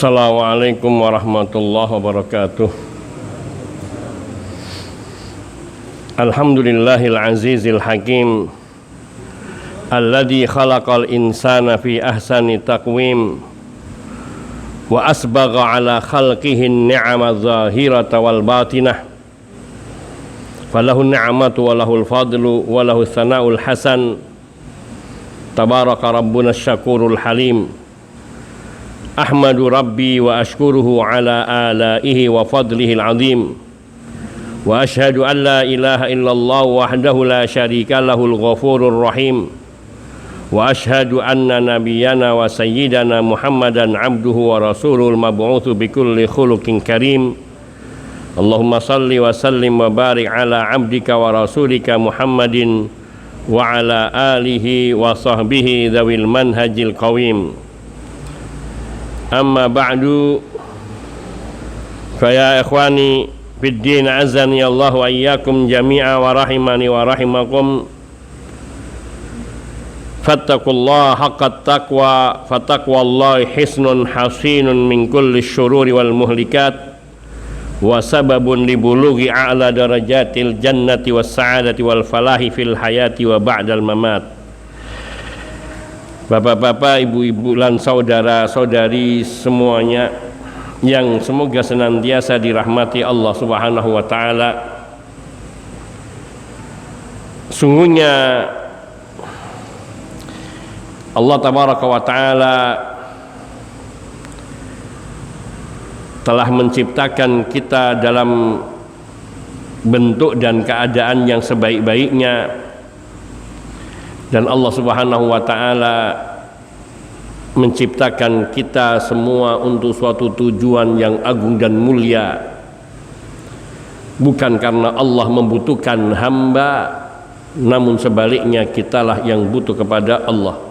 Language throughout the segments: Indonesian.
Assalamualaikum warahmatullahi wabarakatuh. Alhamdulillahil azizil hakim alladzi khalaqal insana fi ahsani taqwim wa asbagha ala khalqihi ni'ama zahirata wal batinah falahu ni'matu wa lahul fadlu wa lahu tsana'ul hasan tabaraka rabbuna syakurul halim. Ahmadu Rabbi wa ashkuruhu ala alaihi wa fadlihi al-azim wa ashhadu an la ilaha illallah wahdahu la syarika lahul ghafurur rahim wa ashhadu anna nabiyyana wa sayyidana Muhammadan abduhu wa rasulul mab'utsu bikulli khuluqin karim. Allahumma salli wa sallim wa barik ala abdika wa rasulika Muhammadin wa ala alihi wa sahbihi dzawil manhajil qawim. Amma ba'du, faya ikhwani fid din azani Allah wa iyyakum jami'a wa rahimani wa rahimakum. Fattaqullaha haqqat taqwa, fataqwallahi hisnun hasinun min kulli syururi wal muhlikat wa sababun li bulughi a'la darajatil jannati was sa'adati wal falahi fil hayati wa ba'dal mamat. Bapak-bapak, ibu-ibu dan saudara-saudari semuanya yang semoga senantiasa dirahmati Allah Subhanahu wa taala. Sungguhnya Allah tabaraka wa taala telah menciptakan kita dalam bentuk dan keadaan yang sebaik-baiknya. Dan Allah Subhanahu wa taala menciptakan kita semua untuk suatu tujuan yang agung dan mulia. Bukan karena Allah membutuhkan hamba, namun sebaliknya kitalah yang butuh kepada Allah.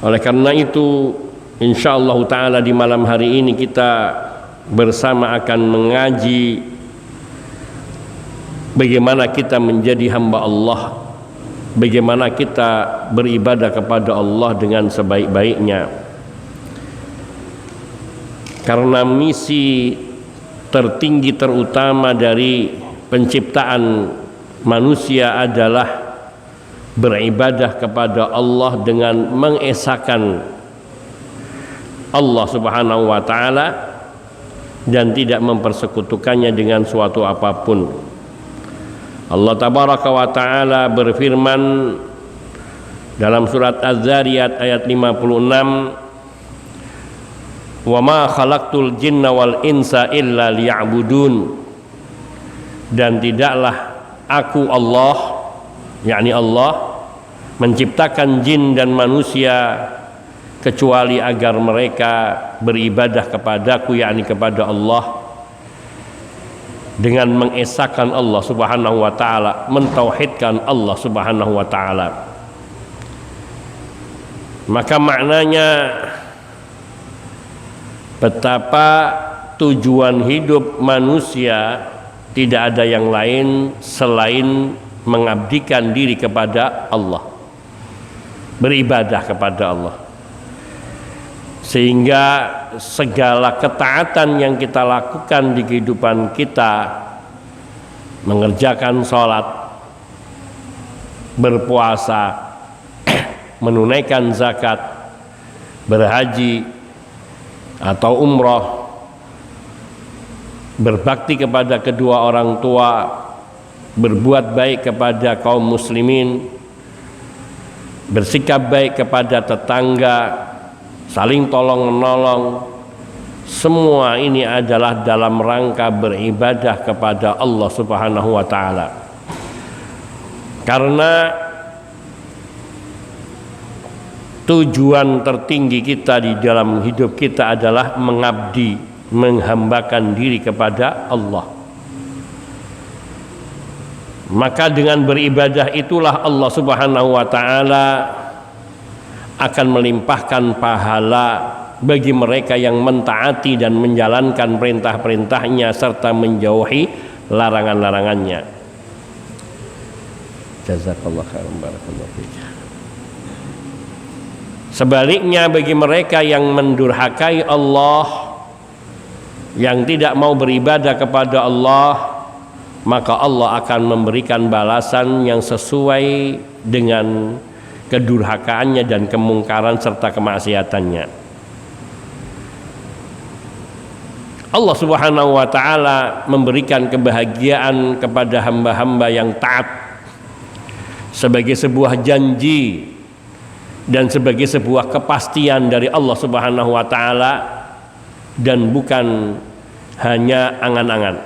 Oleh karena itu, insyaallah taala di malam hari ini kita bersama akan mengaji bagaimana kita menjadi hamba Allah, bagaimana kita beribadah kepada Allah dengan sebaik-baiknya. Karena misi tertinggi terutama dari penciptaan manusia adalah beribadah kepada Allah dengan mengesahkan Allah Subhanahu wa taala dan tidak mempersekutukannya dengan suatu apapun. Allah tabaraka wa ta'ala berfirman dalam surat Az-Zariyat ayat 56, wa ma khalaqtul jinna wal insa illa liya'budun, dan tidaklah aku Allah, yakni Allah, menciptakan jin dan manusia kecuali agar mereka beribadah kepadaku, yakni kepada Allah, dengan mengesahkan Allah Subhanahu wa taala, mentauhidkan Allah Subhanahu wa taala. Maka maknanya betapa tujuan hidup manusia tidak ada yang lain selain mengabdikan diri kepada Allah, beribadah kepada Allah. Sehingga segala ketaatan yang kita lakukan di kehidupan kita, mengerjakan sholat, berpuasa, menunaikan zakat, berhaji atau umroh, berbakti kepada kedua orang tua, berbuat baik kepada kaum muslimin, bersikap baik kepada tetangga, saling tolong-menolong, semua ini adalah dalam rangka beribadah kepada Allah Subhanahu wa taala. Karena tujuan tertinggi kita di dalam hidup kita adalah mengabdi, menghambakan diri kepada Allah. Maka dengan beribadah itulah Allah Subhanahu wa taala akan melimpahkan pahala bagi mereka yang mentaati dan menjalankan perintah-perintahnya serta menjauhi larangan-larangannya. Jazakallahu khairan, barakallahu fiik. Sebaliknya bagi mereka yang mendurhakai Allah, yang tidak mau beribadah kepada Allah, maka Allah akan memberikan balasan yang sesuai dengan kedurhakaannya dan kemungkaran serta kemaksiatannya. Allah Subhanahu wa ta'ala memberikan kebahagiaan kepada hamba-hamba yang taat sebagai sebuah janji dan sebagai sebuah kepastian dari Allah Subhanahu wa ta'ala, dan bukan hanya angan-angan.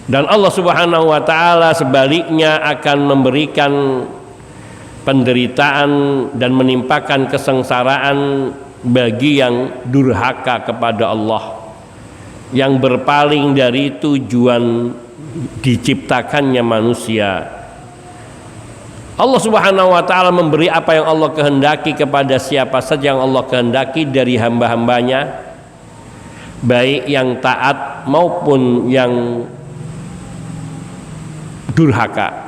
Dan Allah Subhanahu wa ta'ala sebaliknya akan memberikan penderitaan dan menimpakan kesengsaraan bagi yang durhaka kepada Allah, yang berpaling dari tujuan diciptakannya manusia. Allah Subhanahu wa ta'ala memberi apa yang Allah kehendaki kepada siapa saja yang Allah kehendaki dari hamba-hambanya, baik yang taat maupun yang durhaka.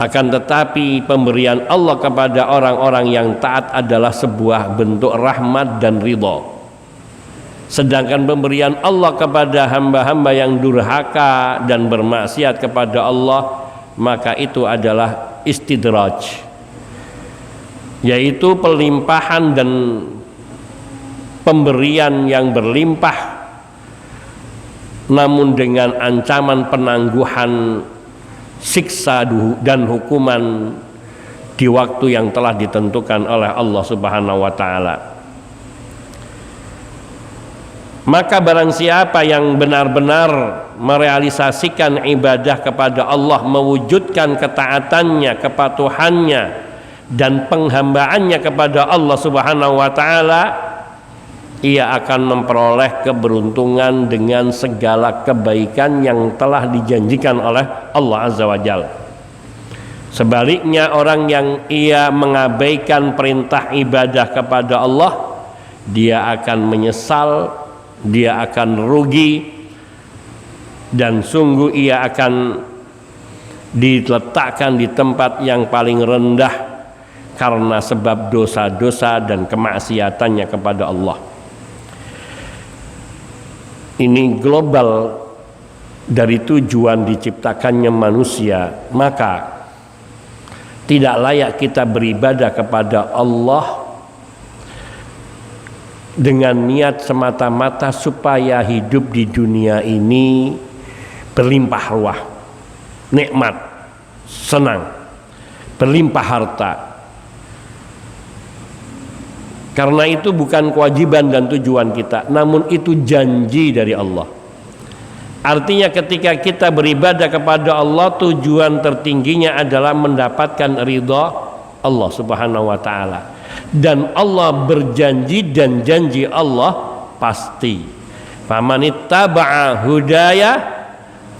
Akan tetapi pemberian Allah kepada orang-orang yang taat adalah sebuah bentuk rahmat dan ridha. Sedangkan pemberian Allah kepada hamba-hamba yang durhaka dan bermaksiat kepada Allah, maka itu adalah istidraj, yaitu pelimpahan dan pemberian yang berlimpah, namun dengan ancaman penangguhan siksa dan hukuman di waktu yang telah ditentukan oleh Allah Subhanahu wa ta'ala. Maka barang siapa yang benar-benar merealisasikan ibadah kepada Allah, mewujudkan ketaatannya, kepatuhannya dan penghambaannya kepada Allah Subhanahu wa ta'ala, ia akan memperoleh keberuntungan dengan segala kebaikan yang telah dijanjikan oleh Allah Azza wa Jalla. Sebaliknya, orang yang ia mengabaikan perintah ibadah kepada Allah, dia akan menyesal, dia akan rugi, dan sungguh ia akan diletakkan di tempat yang paling rendah karena sebab dosa-dosa dan kemaksiatannya kepada Allah. Ini global dari tujuan diciptakannya manusia. Maka tidak layak kita beribadah kepada Allah dengan niat semata-mata supaya hidup di dunia ini berlimpah ruah, nikmat, senang, berlimpah harta. Karena itu bukan kewajiban dan tujuan kita, namun itu janji dari Allah. Artinya ketika kita beribadah kepada Allah, tujuan tertingginya adalah mendapatkan ridha Allah Subhanahu wa ta'ala. Dan Allah berjanji, dan janji Allah pasti. Famanittaba'a hudaya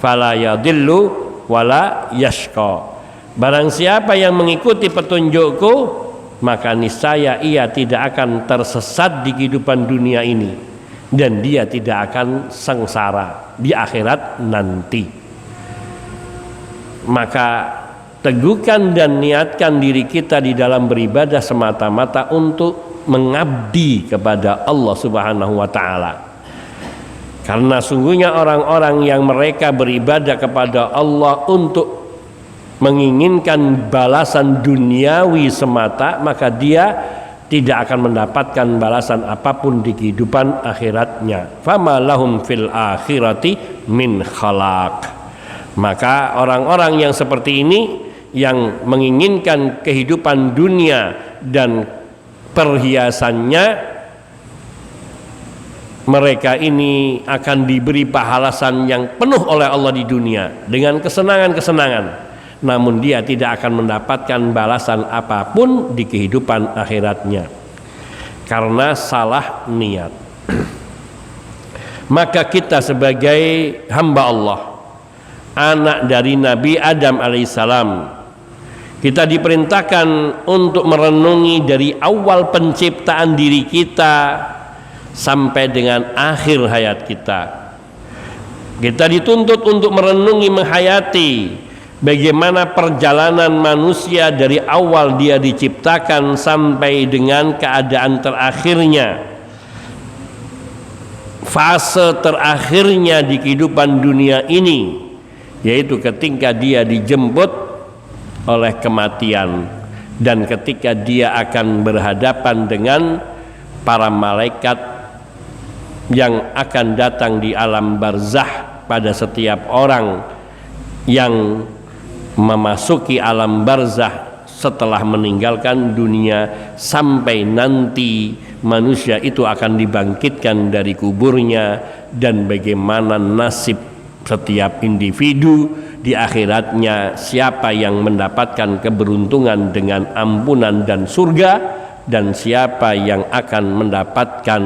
fala yadillu wala yashqa. Barang siapa yang mengikuti petunjukku, maka niscaya ia tidak akan tersesat di kehidupan dunia ini, dan dia tidak akan sengsara di akhirat nanti. Maka teguhkan dan niatkan diri kita di dalam beribadah semata-mata untuk mengabdi kepada Allah Subhanahu wa ta'ala. Karena sungguhnya orang-orang yang mereka beribadah kepada Allah untuk menginginkan balasan duniawi semata, maka dia tidak akan mendapatkan balasan apapun di kehidupan akhiratnya. Fama lahum fil akhirati min khalaq. Maka orang-orang yang seperti ini, yang menginginkan kehidupan dunia dan perhiasannya, mereka ini akan diberi balasan yang penuh oleh Allah di dunia dengan kesenangan-kesenangan. Namun dia tidak akan mendapatkan balasan apapun di kehidupan akhiratnya karena salah niat. Maka kita sebagai hamba Allah, anak dari Nabi Adam alaihissalam, kita diperintahkan untuk merenungi dari awal penciptaan diri kita sampai dengan akhir hayat kita. Kita dituntut untuk merenungi, menghayati bagaimana perjalanan manusia dari awal dia diciptakan sampai dengan keadaan terakhirnya, fase terakhirnya di kehidupan dunia ini, yaitu ketika dia dijemput oleh kematian dan ketika dia akan berhadapan dengan para malaikat yang akan datang di alam barzah pada setiap orang yang memasuki alam barzah setelah meninggalkan dunia, sampai nanti manusia itu akan dibangkitkan dari kuburnya dan bagaimana nasib setiap individu di akhiratnya, siapa yang mendapatkan keberuntungan dengan ampunan dan surga dan siapa yang akan mendapatkan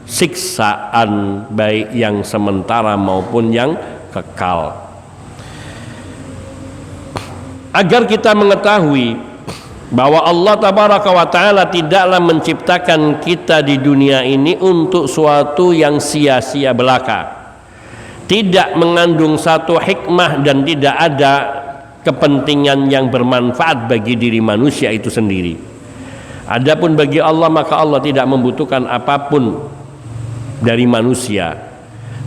siksaan baik yang sementara maupun yang kekal. Agar kita mengetahui bahwa Allah Tabaraka wa Ta'ala tidaklah menciptakan kita di dunia ini untuk suatu yang sia-sia belaka, tidak mengandung satu hikmah dan tidak ada kepentingan yang bermanfaat bagi diri manusia itu sendiri. Adapun bagi Allah, maka Allah tidak membutuhkan apapun dari manusia,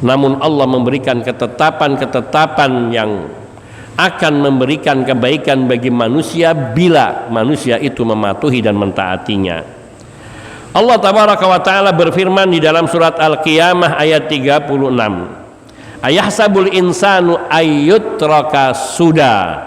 namun Allah memberikan ketetapan-ketetapan yang akan memberikan kebaikan bagi manusia bila manusia itu mematuhi dan mentaatinya. Allah Tabaraka wa Ta'ala berfirman di dalam surat Al-Qiyamah ayat 36, ayahsabul insanu ayyutraka suda.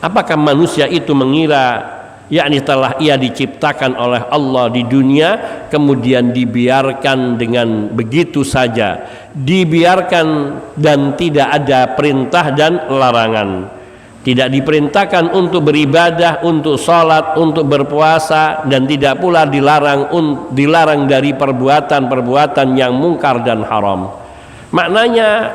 Apakah manusia itu mengira, yakni telah ia diciptakan oleh Allah di dunia kemudian dibiarkan dengan begitu saja, dibiarkan dan tidak ada perintah dan larangan, tidak diperintahkan untuk beribadah, untuk sholat, untuk berpuasa, dan tidak pula dilarang dari perbuatan-perbuatan yang mungkar dan haram. Maknanya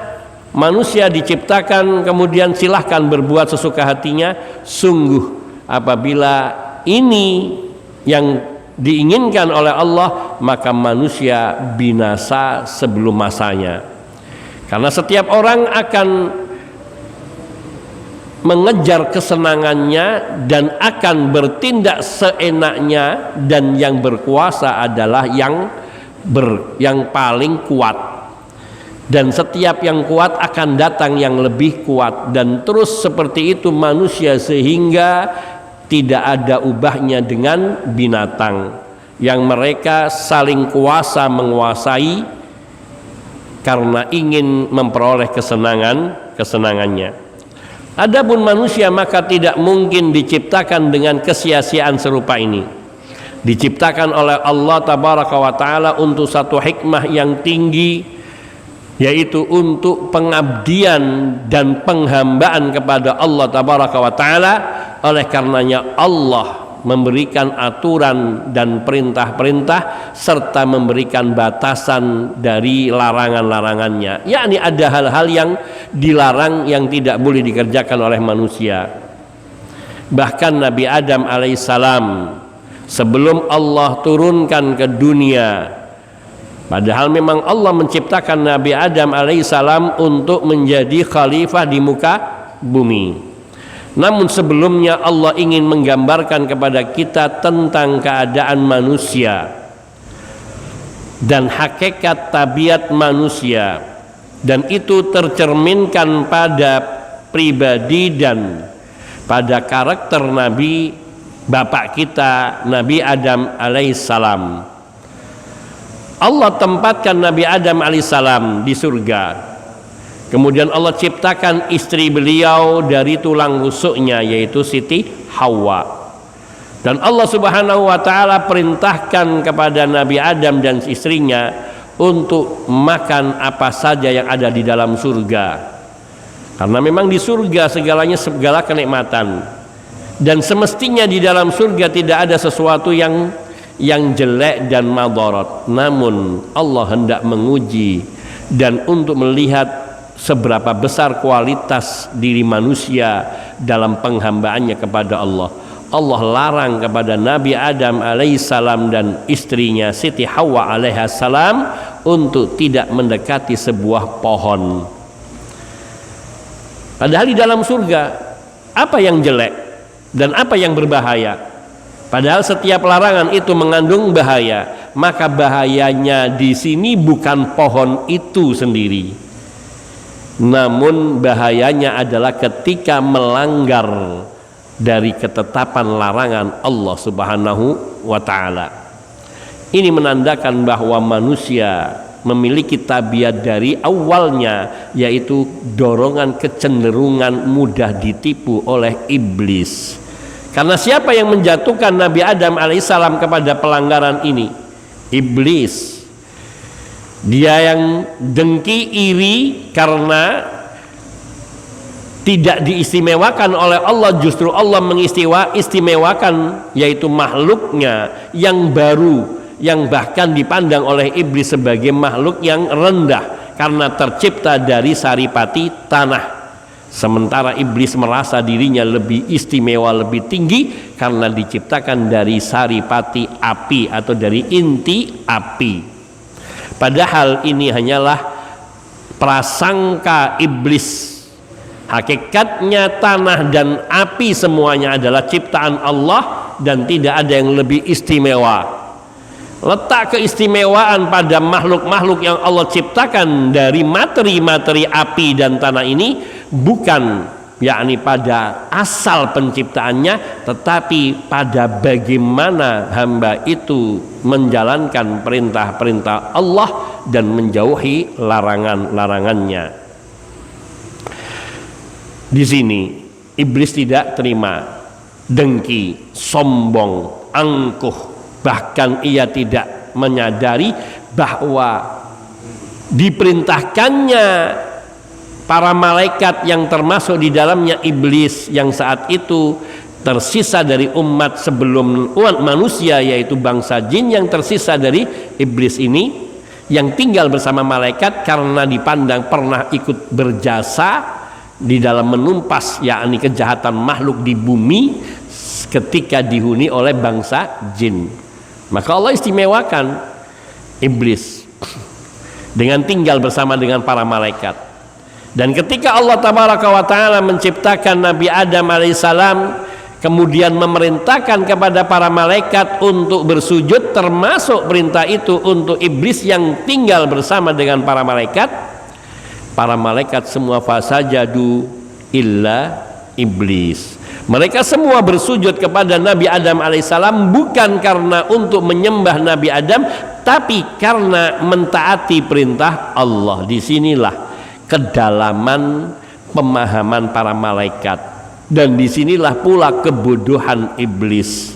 manusia diciptakan kemudian silahkan berbuat sesuka hatinya. Sungguh apabila ini yang diinginkan oleh Allah, maka manusia binasa sebelum masanya. Karena setiap orang akan mengejar kesenangannya dan akan bertindak seenaknya, dan yang berkuasa adalah yang paling kuat. Dan setiap yang kuat akan datang yang lebih kuat, dan terus seperti itu manusia, sehingga tidak ada ubahnya dengan binatang yang mereka saling kuasa menguasai karena ingin memperoleh kesenangannya. Adapun manusia maka tidak mungkin diciptakan dengan kesia-siaan serupa ini. Diciptakan oleh Allah Tabaraka wa Ta'ala untuk satu hikmah yang tinggi, yaitu untuk pengabdian dan penghambaan kepada Allah Tabaraka wa Ta'ala. Oleh karenanya Allah memberikan aturan dan perintah-perintah serta memberikan batasan dari larangan-larangannya, yakni ada hal-hal yang dilarang yang tidak boleh dikerjakan oleh manusia. Bahkan Nabi Adam alaihissalam sebelum Allah turunkan ke dunia, padahal memang Allah menciptakan Nabi Adam alaihissalam untuk menjadi khalifah di muka bumi. Namun sebelumnya Allah ingin menggambarkan kepada kita tentang keadaan manusia dan hakikat tabiat manusia, dan itu tercerminkan pada pribadi dan pada karakter Nabi bapak kita Nabi Adam alaihissalam. Allah tempatkan Nabi Adam alaihissalam di surga. Kemudian Allah ciptakan istri beliau dari tulang rusuknya, yaitu Siti Hawa. Dan Allah Subhanahu wa Ta'ala perintahkan kepada Nabi Adam dan istrinya untuk makan apa saja yang ada di dalam surga. Karena memang di surga segala kenikmatan, dan semestinya di dalam surga tidak ada sesuatu yang jelek dan madarat. Namun Allah hendak menguji dan untuk melihat seberapa besar kualitas diri manusia dalam penghambaannya kepada Allah. Allah larang kepada Nabi Adam alaihissalam dan istrinya Siti Hawa alaihissalam untuk tidak mendekati sebuah pohon. Padahal di dalam surga apa yang jelek dan apa yang berbahaya. Padahal setiap larangan itu mengandung bahaya. Maka bahayanya di sini bukan pohon itu sendiri, namun bahayanya adalah ketika melanggar dari ketetapan larangan Allah Subhanahu wa ta'ala. Ini menandakan bahwa manusia memiliki tabiat dari awalnya, yaitu dorongan kecenderungan mudah ditipu oleh iblis. Karena siapa yang menjatuhkan Nabi Adam alaihissalam kepada pelanggaran ini? Iblis. Dia yang dengki, iri karena tidak diistimewakan oleh Allah, justru Allah mengistimewakan, yaitu makhluknya yang baru, yang bahkan dipandang oleh iblis sebagai makhluk yang rendah karena tercipta dari saripati tanah. Sementara iblis merasa dirinya lebih istimewa, lebih tinggi karena diciptakan dari saripati api atau dari inti api. Padahal ini hanyalah prasangka iblis. Hakikatnya tanah dan api semuanya adalah ciptaan Allah dan tidak ada yang lebih istimewa. Letak keistimewaan pada makhluk-makhluk yang Allah ciptakan dari materi-materi api dan tanah ini bukan yakni pada asal penciptaannya, tetapi pada bagaimana hamba itu menjalankan perintah-perintah Allah dan menjauhi larangan-larangannya. Di sini iblis tidak terima, dengki, sombong, angkuh, bahkan ia tidak menyadari bahwa diperintahkannya para malaikat yang termasuk di dalamnya iblis yang saat itu tersisa dari umat sebelum umat manusia, yaitu bangsa jin yang tersisa dari iblis ini, yang tinggal bersama malaikat karena dipandang pernah ikut berjasa di dalam menumpas yakni kejahatan makhluk di bumi ketika dihuni oleh bangsa jin. Maka Allah istimewakan iblis dengan tinggal bersama dengan para malaikat. Dan ketika Allah tabaraka wa ta'ala menciptakan Nabi Adam alaihissalam, kemudian memerintahkan kepada para malaikat untuk bersujud, termasuk perintah itu untuk iblis yang tinggal bersama dengan para malaikat semua fasajadu illa iblis. Mereka semua bersujud kepada Nabi Adam alaihissalam bukan karena untuk menyembah Nabi Adam, tapi karena mentaati perintah Allah. Disinilah kedalaman pemahaman para malaikat, dan disinilah pula kebodohan iblis.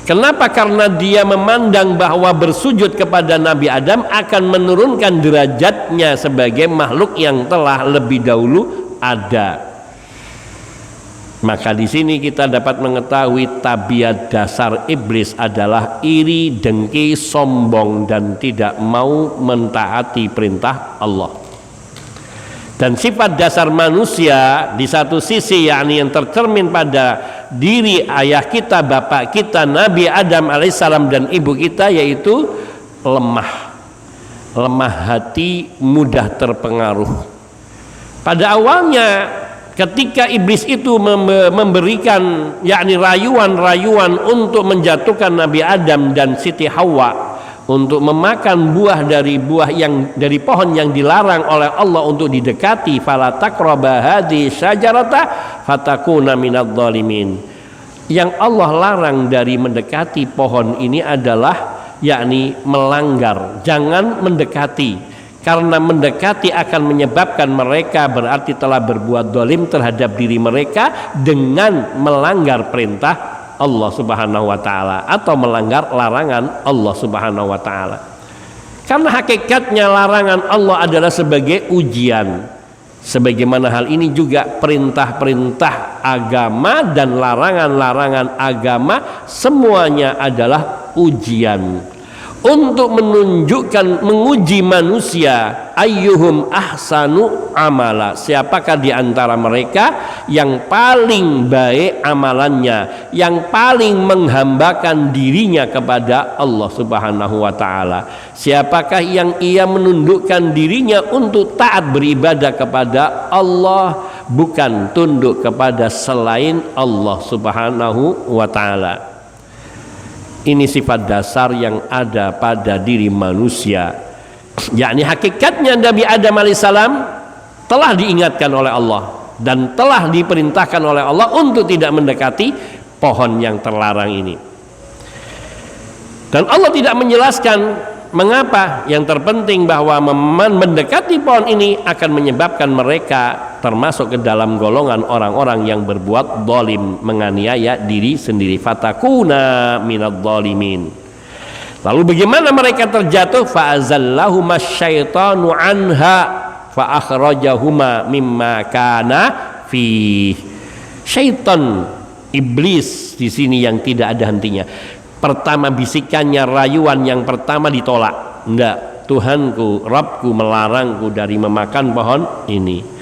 Kenapa? Karena dia memandang bahwa bersujud kepada Nabi Adam akan menurunkan derajatnya sebagai makhluk yang telah lebih dahulu ada. Maka di sini kita dapat mengetahui tabiat dasar iblis adalah iri, dengki, sombong, dan tidak mau mentaati perintah Allah. Dan sifat dasar manusia di satu sisi yakni yang tercermin pada diri ayah kita, bapak kita Nabi Adam alaihissalam dan ibu kita, yaitu lemah hati, mudah terpengaruh. Pada awalnya ketika iblis itu memberikan yakni rayuan-rayuan untuk menjatuhkan Nabi Adam dan Siti Hawa untuk memakan buah dari pohon yang dilarang oleh Allah untuk didekati, fala taqraba hadhihi syajarata fatakuna minadh dhalimin. Yang Allah larang dari mendekati pohon ini adalah yakni melanggar, jangan mendekati, karena mendekati akan menyebabkan mereka berarti telah berbuat zalim terhadap diri mereka dengan melanggar perintah Allah Subhanahu wa ta'ala atau melanggar larangan Allah Subhanahu wa ta'ala. Karena hakikatnya larangan Allah adalah sebagai ujian. Sebagaimana hal ini juga perintah-perintah agama dan larangan-larangan agama semuanya adalah ujian untuk menunjukkan, menguji manusia, ayyuhum ahsanu amala, siapakah di antara mereka yang paling baik amalannya, yang paling menghambakan dirinya kepada Allah Subhanahu wa ta'ala, siapakah yang ia menundukkan dirinya untuk taat beribadah kepada Allah, bukan tunduk kepada selain Allah Subhanahu wa ta'ala. Ini sifat dasar yang ada pada diri manusia, yakni hakikatnya Nabi Adam alaihissalam telah diingatkan oleh Allah dan telah diperintahkan oleh Allah untuk tidak mendekati pohon yang terlarang ini. Dan Allah tidak menjelaskan mengapa. Yang terpenting bahwa mendekati pohon ini akan menyebabkan mereka termasuk ke dalam golongan orang-orang yang berbuat zalim, menganiaya diri sendiri. Fatakuna minadz zalimin. Lalu bagaimana mereka terjatuh? Fa'azallahuma syaitanu anha fa akhrajahuma mimma kana fi. Syaitan, iblis di sini yang tidak ada hentinya. Pertama bisikannya, rayuan yang pertama ditolak. Enggak, Tuhanku, Rabbku melarangku dari memakan pohon ini.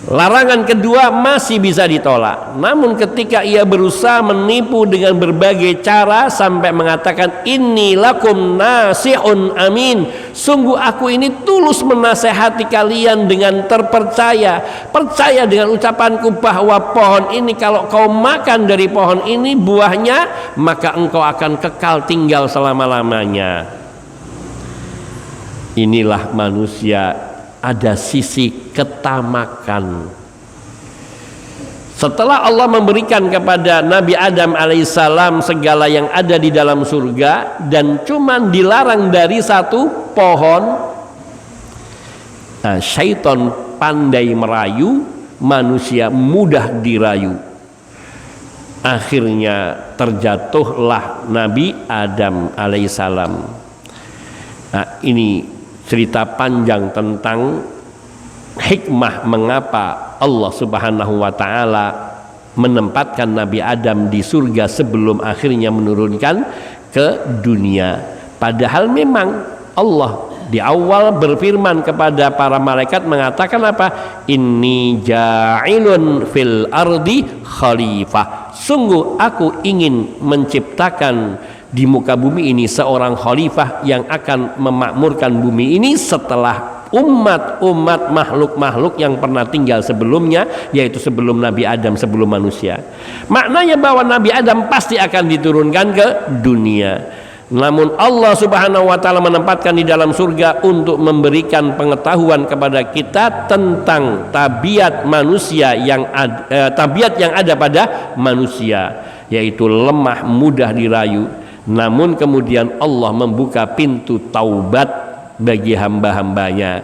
Larangan kedua masih bisa ditolak. Namun ketika ia berusaha menipu dengan berbagai cara sampai mengatakan inni lakum nasihun amin, sungguh aku ini tulus menasehati kalian dengan terpercaya. Percaya dengan ucapanku bahwa pohon ini kalau kau makan dari pohon ini buahnya, maka engkau akan kekal tinggal selama-lamanya. Inilah manusia, ada sisi ketamakan. Setelah Allah memberikan kepada Nabi Adam alaihissalam segala yang ada di dalam surga dan cuman dilarang dari satu pohon, nah, syaitan pandai merayu, manusia mudah dirayu. Akhirnya terjatuhlah Nabi Adam alaihissalam. Nah, ini cerita panjang tentang hikmah mengapa Allah Subhanahu wa ta'ala menempatkan Nabi Adam di surga sebelum akhirnya menurunkan ke dunia. Padahal memang Allah di awal berfirman kepada para malaikat mengatakan apa? Inni ja'ilun fil ardi khalifah. Sungguh aku ingin menciptakan di muka bumi ini seorang khalifah yang akan memakmurkan bumi ini setelah umat-umat makhluk-makhluk yang pernah tinggal sebelumnya, yaitu sebelum Nabi Adam, sebelum manusia. Maknanya bahwa Nabi Adam pasti akan diturunkan ke dunia. Namun Allah Subhanahu wa ta'ala menempatkan di dalam surga untuk memberikan pengetahuan kepada kita tentang tabiat manusia tabiat yang ada pada manusia, yaitu lemah, mudah dirayu. Namun kemudian Allah membuka pintu taubat bagi hamba-hambanya,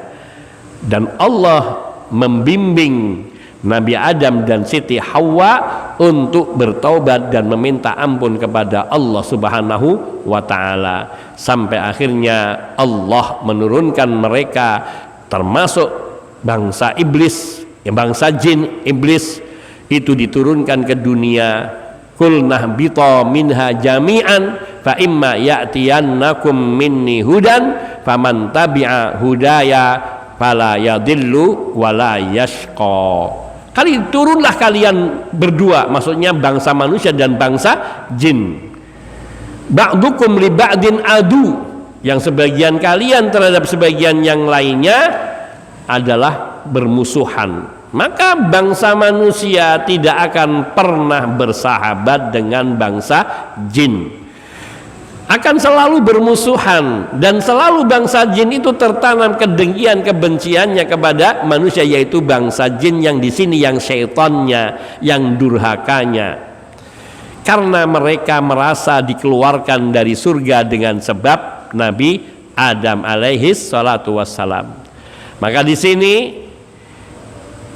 dan Allah membimbing Nabi Adam dan Siti Hawa untuk bertaubat dan meminta ampun kepada Allah Subhanahu wa ta'ala, sampai akhirnya Allah menurunkan mereka termasuk bangsa iblis, bangsa jin iblis itu diturunkan ke dunia. Qulna bita minha jami'an fa imma ya'tiyannakum minni hudan faman tabi'a hudaya fala yadillu wala yashqa. Turunlah kalian berdua, maksudnya bangsa manusia dan bangsa jin. Ba'dukum li ba'din adu, yang sebagian kalian terhadap sebagian yang lainnya adalah bermusuhan. Maka bangsa manusia tidak akan pernah bersahabat dengan bangsa jin, akan selalu bermusuhan, dan selalu bangsa jin itu tertanam kedengkian, kebenciannya kepada manusia, yaitu bangsa jin yang di sini yang syaitannya, yang durhakanya, karena mereka merasa dikeluarkan dari surga dengan sebab Nabi Adam alaihi salatu wassalam. Maka di sini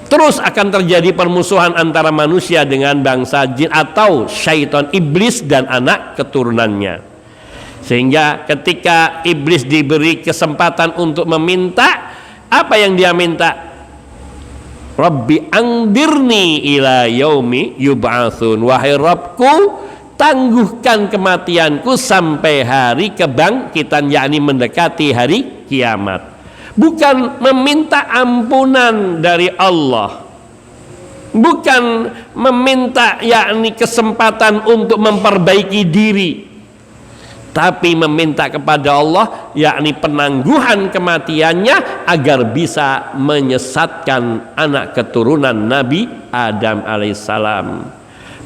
terus akan terjadi permusuhan antara manusia dengan bangsa jin atau syaitan iblis dan anak keturunannya. Sehingga ketika iblis diberi kesempatan untuk meminta, apa yang dia minta? Rabbi angdirni ila yaumi yub'atsun. Wahai Rabbku, tangguhkan kematianku sampai hari kebangkitan, yakni mendekati hari kiamat. Bukan meminta ampunan dari Allah, bukan meminta yakni kesempatan untuk memperbaiki diri, tapi meminta kepada Allah yakni penangguhan kematiannya agar bisa menyesatkan anak keturunan Nabi Adam alaihissalam.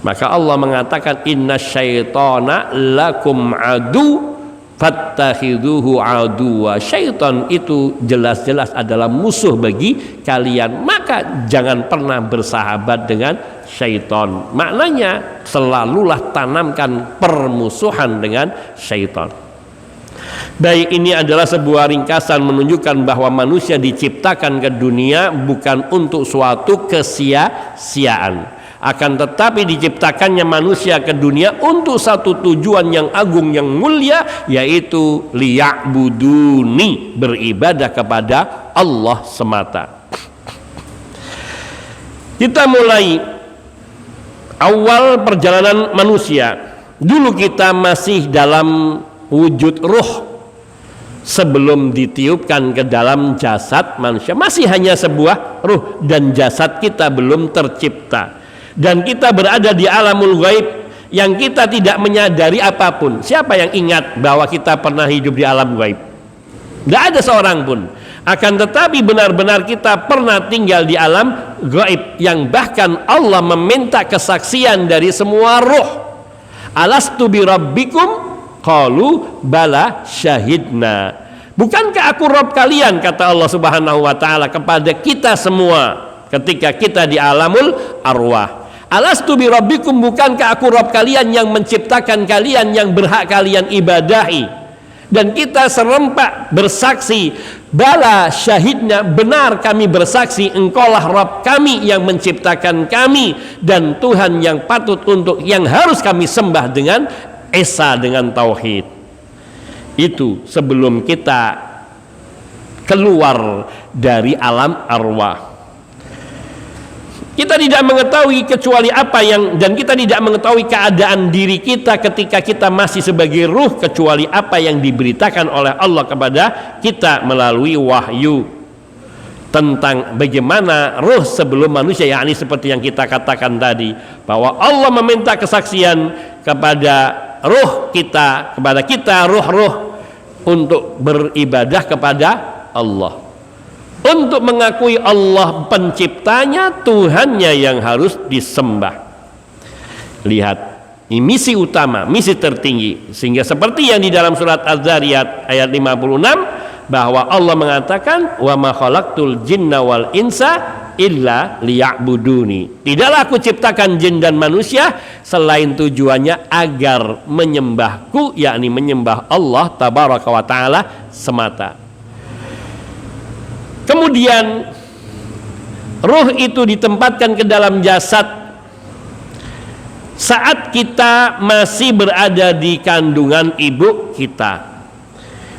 Maka Allah mengatakan innasyaitana lakum adu fattakhidhuhu aduwa. Syaitan itu jelas-jelas adalah musuh bagi kalian, maka jangan pernah bersahabat dengan syaitan. Maknanya selalulah tanamkan permusuhan dengan syaitan. Baik, ini adalah sebuah ringkasan menunjukkan bahwa manusia diciptakan ke dunia bukan untuk suatu kesia-siaan. Akan tetapi diciptakannya manusia ke dunia untuk satu tujuan yang agung, yang mulia, yaitu liya'buduni, beribadah kepada Allah semata. Kita mulai awal perjalanan manusia. Dulu kita masih dalam wujud ruh sebelum ditiupkan ke dalam jasad manusia. Masih hanya sebuah ruh dan jasad kita belum tercipta. Dan kita berada di alamul ghaib yang kita tidak menyadari apapun. Siapa yang ingat bahwa kita pernah hidup di alam ghaib? Tidak ada seorang pun. Akan tetapi benar-benar kita pernah tinggal di alam gaib yang bahkan Allah meminta kesaksian dari semua ruh. Alastu bi rabbikum qalu bala syahidna. Bukankah aku Rabb kalian, kata Allah Subhanahu wa taala kepada kita semua ketika kita di alamul arwah. Alastu bi rabbikum, bukankah aku Rabb kalian yang menciptakan kalian, yang berhak kalian ibadahi? Dan kita serempak bersaksi, bala syahidna, benar kami bersaksi engkaulah Rabb kami yang menciptakan kami dan Tuhan yang patut untuk yang harus kami sembah dengan esa, dengan tauhid. Itu sebelum kita keluar dari alam arwah. Kita tidak mengetahui kecuali apa yang, dan kita tidak mengetahui keadaan diri kita ketika kita masih sebagai ruh kecuali apa yang diberitakan oleh Allah kepada kita melalui wahyu tentang bagaimana ruh sebelum manusia, yakni seperti yang kita katakan tadi bahwa Allah meminta kesaksian kepada ruh kita, kepada kita ruh-ruh untuk beribadah kepada Allah, untuk mengakui Allah penciptanya, Tuhannya yang harus disembah. Lihat, ini misi utama, misi tertinggi. Sehingga seperti yang di dalam surat Az-Zariyat ayat 56 bahwa Allah mengatakan wa ma khalaqtul jinna wal insa illa liya'buduni. Tidaklah aku ciptakan jin dan manusia selain tujuannya agar menyembahku, yakni menyembah Allah tabaraka wa taala semata. Kemudian ruh itu ditempatkan ke dalam jasad saat kita masih berada di kandungan ibu kita,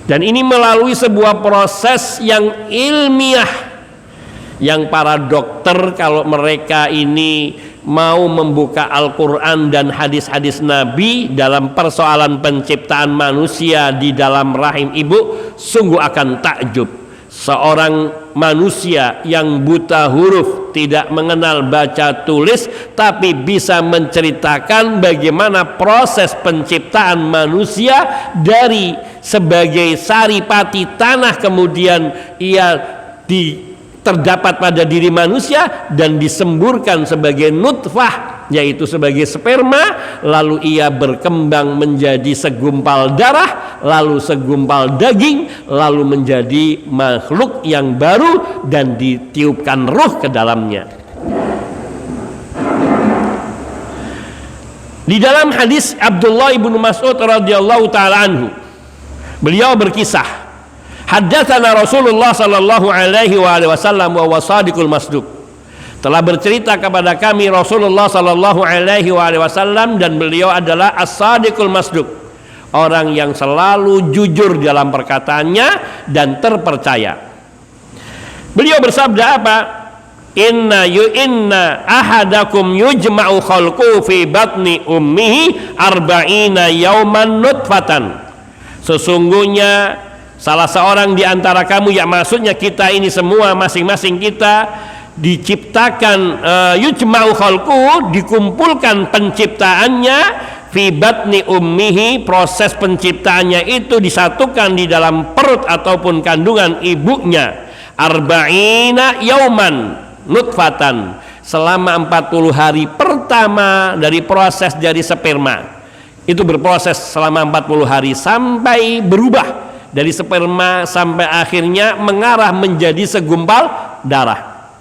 dan ini melalui sebuah proses yang ilmiah yang para dokter kalau mereka ini mau membuka Al-Quran dan hadis-hadis Nabi dalam persoalan penciptaan manusia di dalam rahim ibu, sungguh akan takjub. Seorang manusia yang buta huruf, tidak mengenal baca tulis, tapi bisa menceritakan bagaimana proses penciptaan manusia dari sebagai saripati tanah, kemudian ia terdapat pada diri manusia dan disemburkan sebagai nutfah, yaitu sebagai sperma, lalu ia berkembang menjadi segumpal darah, lalu segumpal daging, lalu menjadi makhluk yang baru dan ditiupkan ruh ke dalamnya. Di dalam hadis Abdullah ibnu Mas'ud radhiyallahu taala anhu, beliau berkisah, haddatsana Rasulullah sallallahu alaihi wasallam wa wasadiqul masduq. Telah bercerita kepada kami Rasulullah sallallahu alaihi wasallam, dan beliau adalah as-sadiqul masduq, orang yang selalu jujur dalam perkataannya dan terpercaya. Beliau bersabda apa? Inna ahadakum yujma'u khalqu fi batni ummihi arba'ina yauman nutfatan. Sesungguhnya salah seorang di antara kamu, ya maksudnya kita ini semua, masing-masing kita diciptakan, yujma'u khalqu, dikumpulkan penciptaannya fi batni ummihi, proses penciptaannya itu disatukan di dalam perut ataupun kandungan ibunya, arba'ina yauman nutfatan, selama 40 hari pertama dari proses dari sperma. Itu berproses selama 40 hari sampai berubah dari sperma sampai akhirnya mengarah menjadi segumpal darah.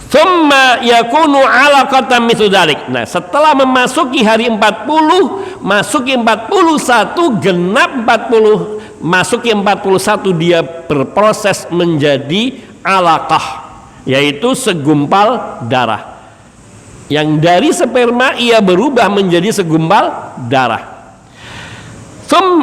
Tsumma yakunu 'alaqatan mithlu dzalik. Nah, setelah memasuki hari 40, masuki 41, genap 40, masuki 41, dia berproses menjadi 'alaqah, yaitu segumpal darah. Yang dari sperma ia berubah menjadi segumpal darah.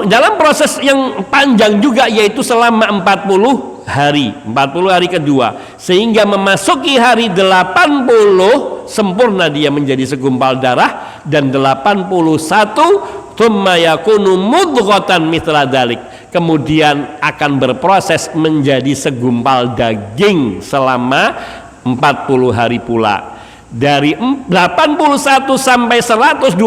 Dalam proses yang panjang juga, yaitu selama 40 hari, 40 hari kedua, sehingga memasuki hari 80 sempurna dia menjadi segumpal darah, dan 81 tsumma yakunu mudghatan mithla dzalik, kemudian akan berproses menjadi segumpal daging selama 40 hari pula. Dari 81 sampai 120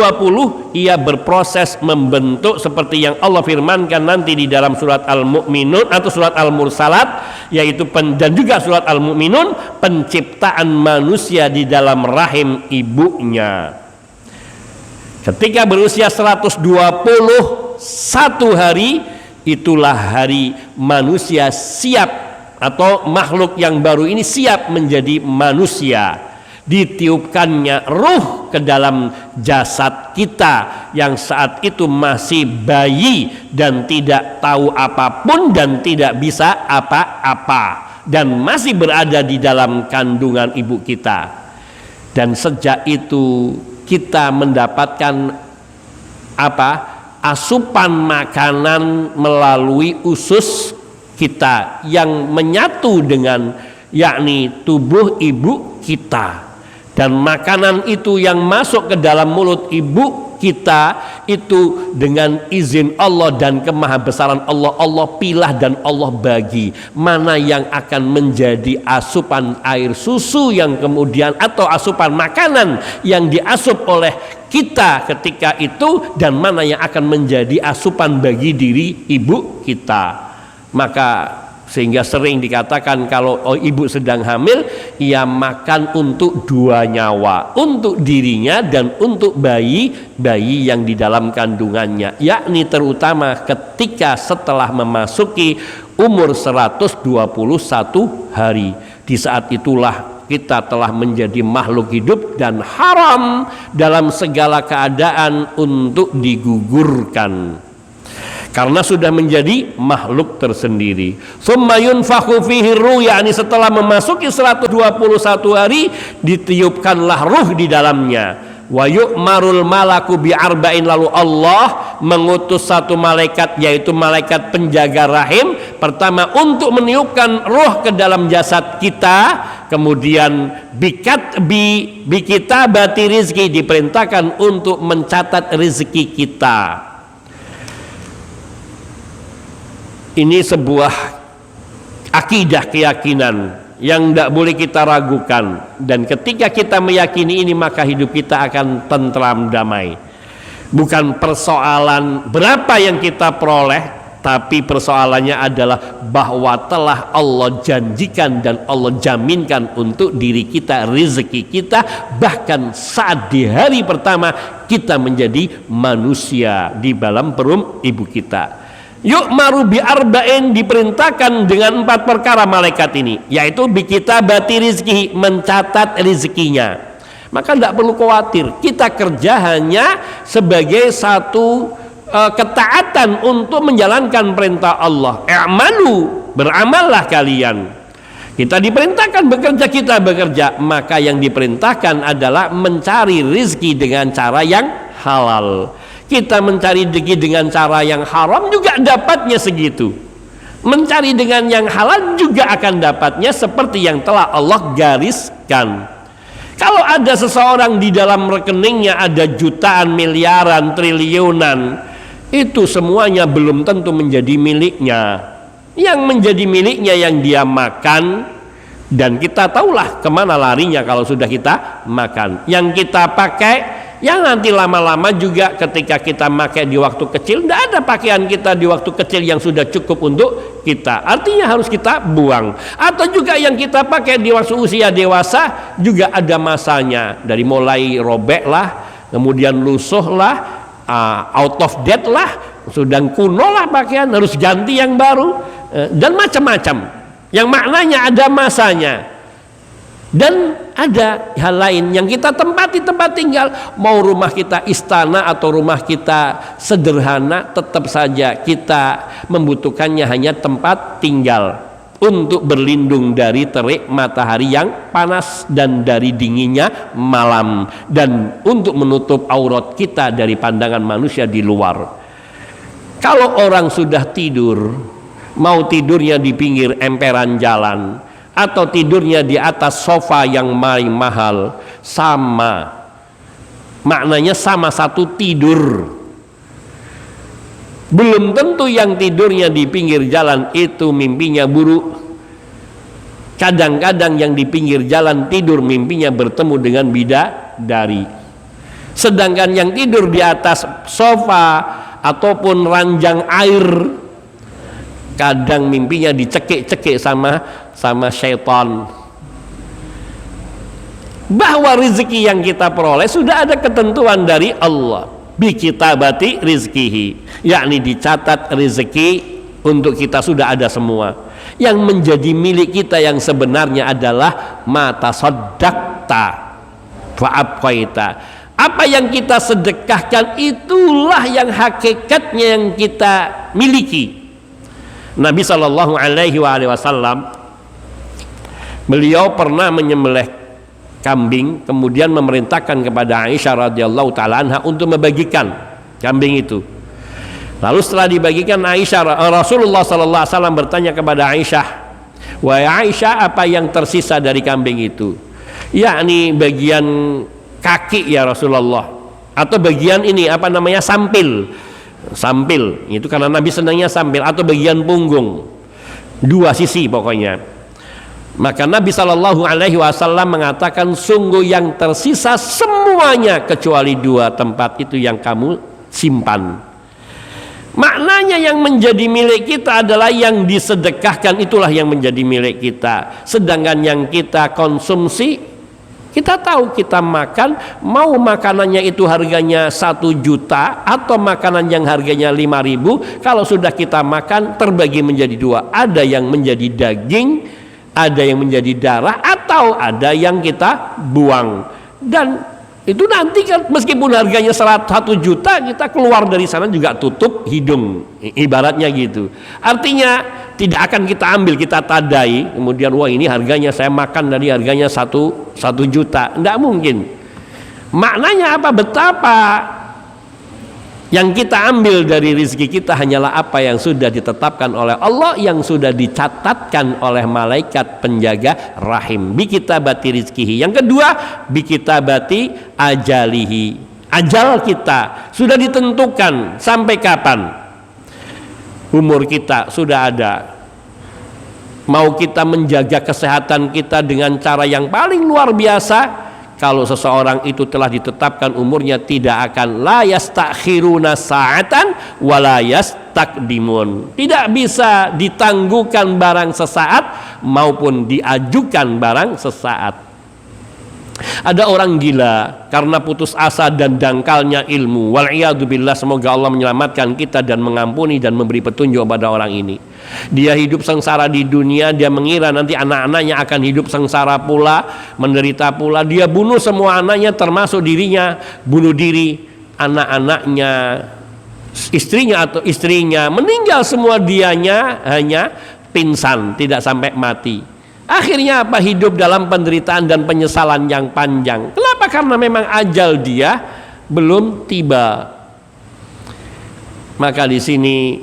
ia berproses membentuk seperti yang Allah firmankan nanti di dalam surat Al-Mu'minun atau surat Al-Mursalat, yaitu dan juga surat Al-Mu'minun, penciptaan manusia di dalam rahim ibunya. Ketika berusia 121 hari, itulah hari manusia siap, atau makhluk yang baru ini siap menjadi manusia. Ditiupkannya ruh ke dalam jasad kita yang saat itu masih bayi dan tidak tahu apapun dan tidak bisa apa-apa, dan masih berada di dalam kandungan ibu kita. Dan sejak itu kita mendapatkan asupan makanan melalui usus kita yang menyatu dengan yakni tubuh ibu kita. Dan makanan itu yang masuk ke dalam mulut ibu kita itu dengan izin Allah dan kemahabesaran Allah, Allah pilah dan Allah bagi mana yang akan menjadi asupan air susu yang kemudian, atau asupan makanan yang diasup oleh kita ketika itu, dan mana yang akan menjadi asupan bagi diri ibu kita. Maka sehingga sering dikatakan kalau ibu sedang hamil, ia makan untuk dua nyawa, untuk dirinya dan untuk bayi yang di dalam kandungannya, yakni terutama ketika setelah memasuki umur 121 hari. Di saat itulah kita telah menjadi makhluk hidup dan haram dalam segala keadaan untuk digugurkan, karena sudah menjadi makhluk tersendiri. Tsumma yunfakhu fihi ruh, yakni setelah memasuki 121 hari ditiupkanlah ruh di dalamnya. Wa yu'marul malaku bi arba'in, lalu Allah mengutus satu malaikat, yaitu malaikat penjaga rahim, pertama untuk meniupkan ruh ke dalam jasad kita, kemudian bikitabati rizki, diperintahkan untuk mencatat rezeki kita. Ini sebuah akidah, keyakinan yang tidak boleh kita ragukan, dan ketika kita meyakini ini maka hidup kita akan tentram, damai. Bukan persoalan berapa yang kita peroleh, tapi persoalannya adalah bahwa telah Allah janjikan dan Allah jaminkan untuk diri kita, rezeki kita, bahkan saat di hari pertama kita menjadi manusia di dalam perut ibu kita. Yu'maru bi arba'in, diperintahkan dengan 4 perkara malaikat ini, yaitu bikitabati rizki, mencatat rezekinya. Maka tidak perlu khawatir, kita kerja hanya sebagai satu ketaatan untuk menjalankan perintah Allah. I'malu, beramallah kalian. Kita diperintahkan bekerja, kita bekerja, maka yang diperintahkan adalah mencari rezeki dengan cara yang halal. Kita mencari rezeki dengan cara yang haram juga dapatnya segitu. Mencari dengan yang halal juga akan dapatnya seperti yang telah Allah gariskan. Kalau ada seseorang di dalam rekeningnya ada jutaan, miliaran, triliunan, itu semuanya belum tentu menjadi miliknya. Yang menjadi miliknya yang dia makan, dan kita tahulah kemana larinya kalau sudah kita makan. Yang kita pakai yang nanti lama-lama juga ketika kita pakai di waktu kecil, tidak ada pakaian kita di waktu kecil yang sudah cukup untuk kita, artinya harus kita buang. Atau juga yang kita pakai di waktu usia dewasa juga ada masanya, dari mulai robek lah, kemudian lusuh lah, out of date lah, sudah kuno lah pakaian, harus ganti yang baru, dan macam-macam yang maknanya ada masanya. Dan ada hal lain yang kita tempati tempat tinggal, mau rumah kita istana atau rumah kita sederhana, tetap saja kita membutuhkannya hanya tempat tinggal untuk berlindung dari terik matahari yang panas dan dari dinginnya malam, dan untuk menutup aurat kita dari pandangan manusia di luar. Kalau orang sudah tidur, mau tidurnya di pinggir emperan jalan atau tidurnya di atas sofa yang paling mahal, sama maknanya, sama satu tidur. Belum tentu yang tidurnya di pinggir jalan itu mimpinya buruk. Kadang-kadang yang di pinggir jalan tidur mimpinya bertemu dengan bidadari, sedangkan yang tidur di atas sofa ataupun ranjang air kadang mimpinya dicekik-cekik sama syaitan. Bahwa rezeki yang kita peroleh sudah ada ketentuan dari Allah, bi kitabati rizkihi, yakni dicatat rezeki untuk kita sudah ada semua. Yang menjadi milik kita yang sebenarnya adalah mata soddaqta fa'abqaita, apa yang kita sedekahkan itulah yang hakikatnya yang kita miliki. Nabi Shallallahu Alaihi Wasallam, beliau pernah menyembelih kambing, kemudian memerintahkan kepada Aisyah radhiyallahu taala anha untuk membagikan kambing itu. Lalu setelah dibagikan, Rasulullah Shallallahu Alaihi Wasallam bertanya kepada Aisyah, wahai Aisyah, apa yang tersisa dari kambing itu? Yakni bagian kaki ya Rasulullah, atau bagian ini apa namanya, sampil itu karena Nabi senangnya sampil, atau bagian punggung, dua sisi pokoknya. Maka Nabi Shallallahu Alaihi Wasallam mengatakan, sungguh yang tersisa semuanya kecuali dua tempat itu yang kamu simpan. Maknanya yang menjadi milik kita adalah yang disedekahkan, itulah yang menjadi milik kita. Sedangkan yang kita konsumsi, kita tahu kita makan, mau makanannya itu harganya 1 juta atau makanan yang harganya 5.000, kalau sudah kita makan terbagi menjadi dua, ada yang menjadi daging, ada yang menjadi darah, atau ada yang kita buang. Dan itu nanti kan meskipun harganya 1 juta, kita keluar dari sana juga tutup hidung, ibaratnya gitu. Artinya tidak akan kita ambil, kita tadai, kemudian wah ini harganya saya makan dari harganya 1 juta, tidak mungkin. Maknanya apa? Betapa yang kita ambil dari rezeki kita hanyalah apa yang sudah ditetapkan oleh Allah, yang sudah dicatatkan oleh malaikat penjaga rahim, bi kitabati rizkihi. Yang kedua, bi kitabati ajalihi, ajal kita sudah ditentukan sampai kapan. Umur kita sudah ada. Mau kita menjaga kesehatan kita dengan cara yang paling luar biasa, kalau seseorang itu telah ditetapkan umurnya, tidak akan la yastakhiruna sa'atan wa la yastakdimun, tidak bisa ditangguhkan barang sesaat maupun diajukan barang sesaat. Ada orang gila karena putus asa dan dangkalnya ilmu, wal'iyadzubillah, semoga Allah menyelamatkan kita dan mengampuni dan memberi petunjuk pada orang ini. Dia hidup sengsara di dunia, dia mengira nanti anak-anaknya akan hidup sengsara pula, menderita pula. Dia bunuh semua anaknya, termasuk dirinya, bunuh diri, anak-anaknya, istrinya atau istrinya meninggal semua, dianya hanya pingsan, tidak sampai mati. Akhirnya apa? Hidup dalam penderitaan dan penyesalan yang panjang. Kenapa? Karena memang ajal dia belum tiba. Maka di sini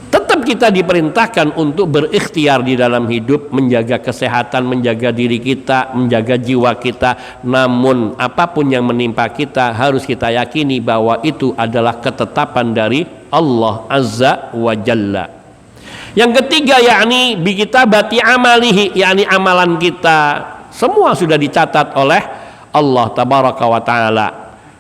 tetap kita diperintahkan untuk berikhtiar di dalam hidup, menjaga kesehatan, menjaga diri kita, menjaga jiwa kita. Namun apapun yang menimpa kita harus kita yakini bahwa itu adalah ketetapan dari Allah Azza wa Jalla. Yang ketiga, yakni bi kitabati amalihi, yakni amalan kita semua sudah dicatat oleh Allah Tabaraka wa Ta'ala.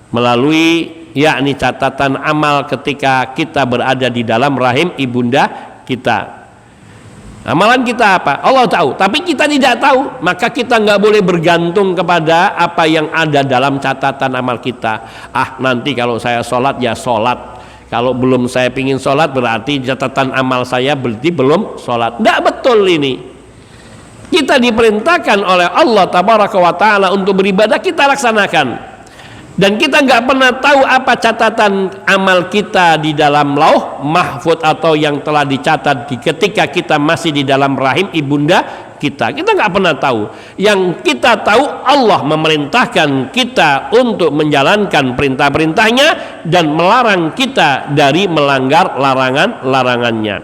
melalui yakni catatan amal ketika kita berada di dalam rahim ibunda kita. Amalan kita apa? Allah tahu, tapi kita tidak tahu. Maka kita nggak boleh bergantung kepada apa yang ada dalam catatan amal kita. Nanti kalau saya sholat ya sholat, kalau belum saya pingin sholat berarti catatan amal saya berarti belum sholat. Nggak betul ini. Kita diperintahkan oleh Allah Tabaraka wa Ta'ala untuk beribadah, kita laksanakan. Dan kita nggak pernah tahu apa catatan amal kita di dalam lauh mahfud atau yang telah dicatat ketika kita masih di dalam rahim ibunda kita. Kita nggak pernah tahu. Yang kita tahu Allah memerintahkan kita untuk menjalankan perintah-perintahnya dan melarang kita dari melanggar larangan-larangannya.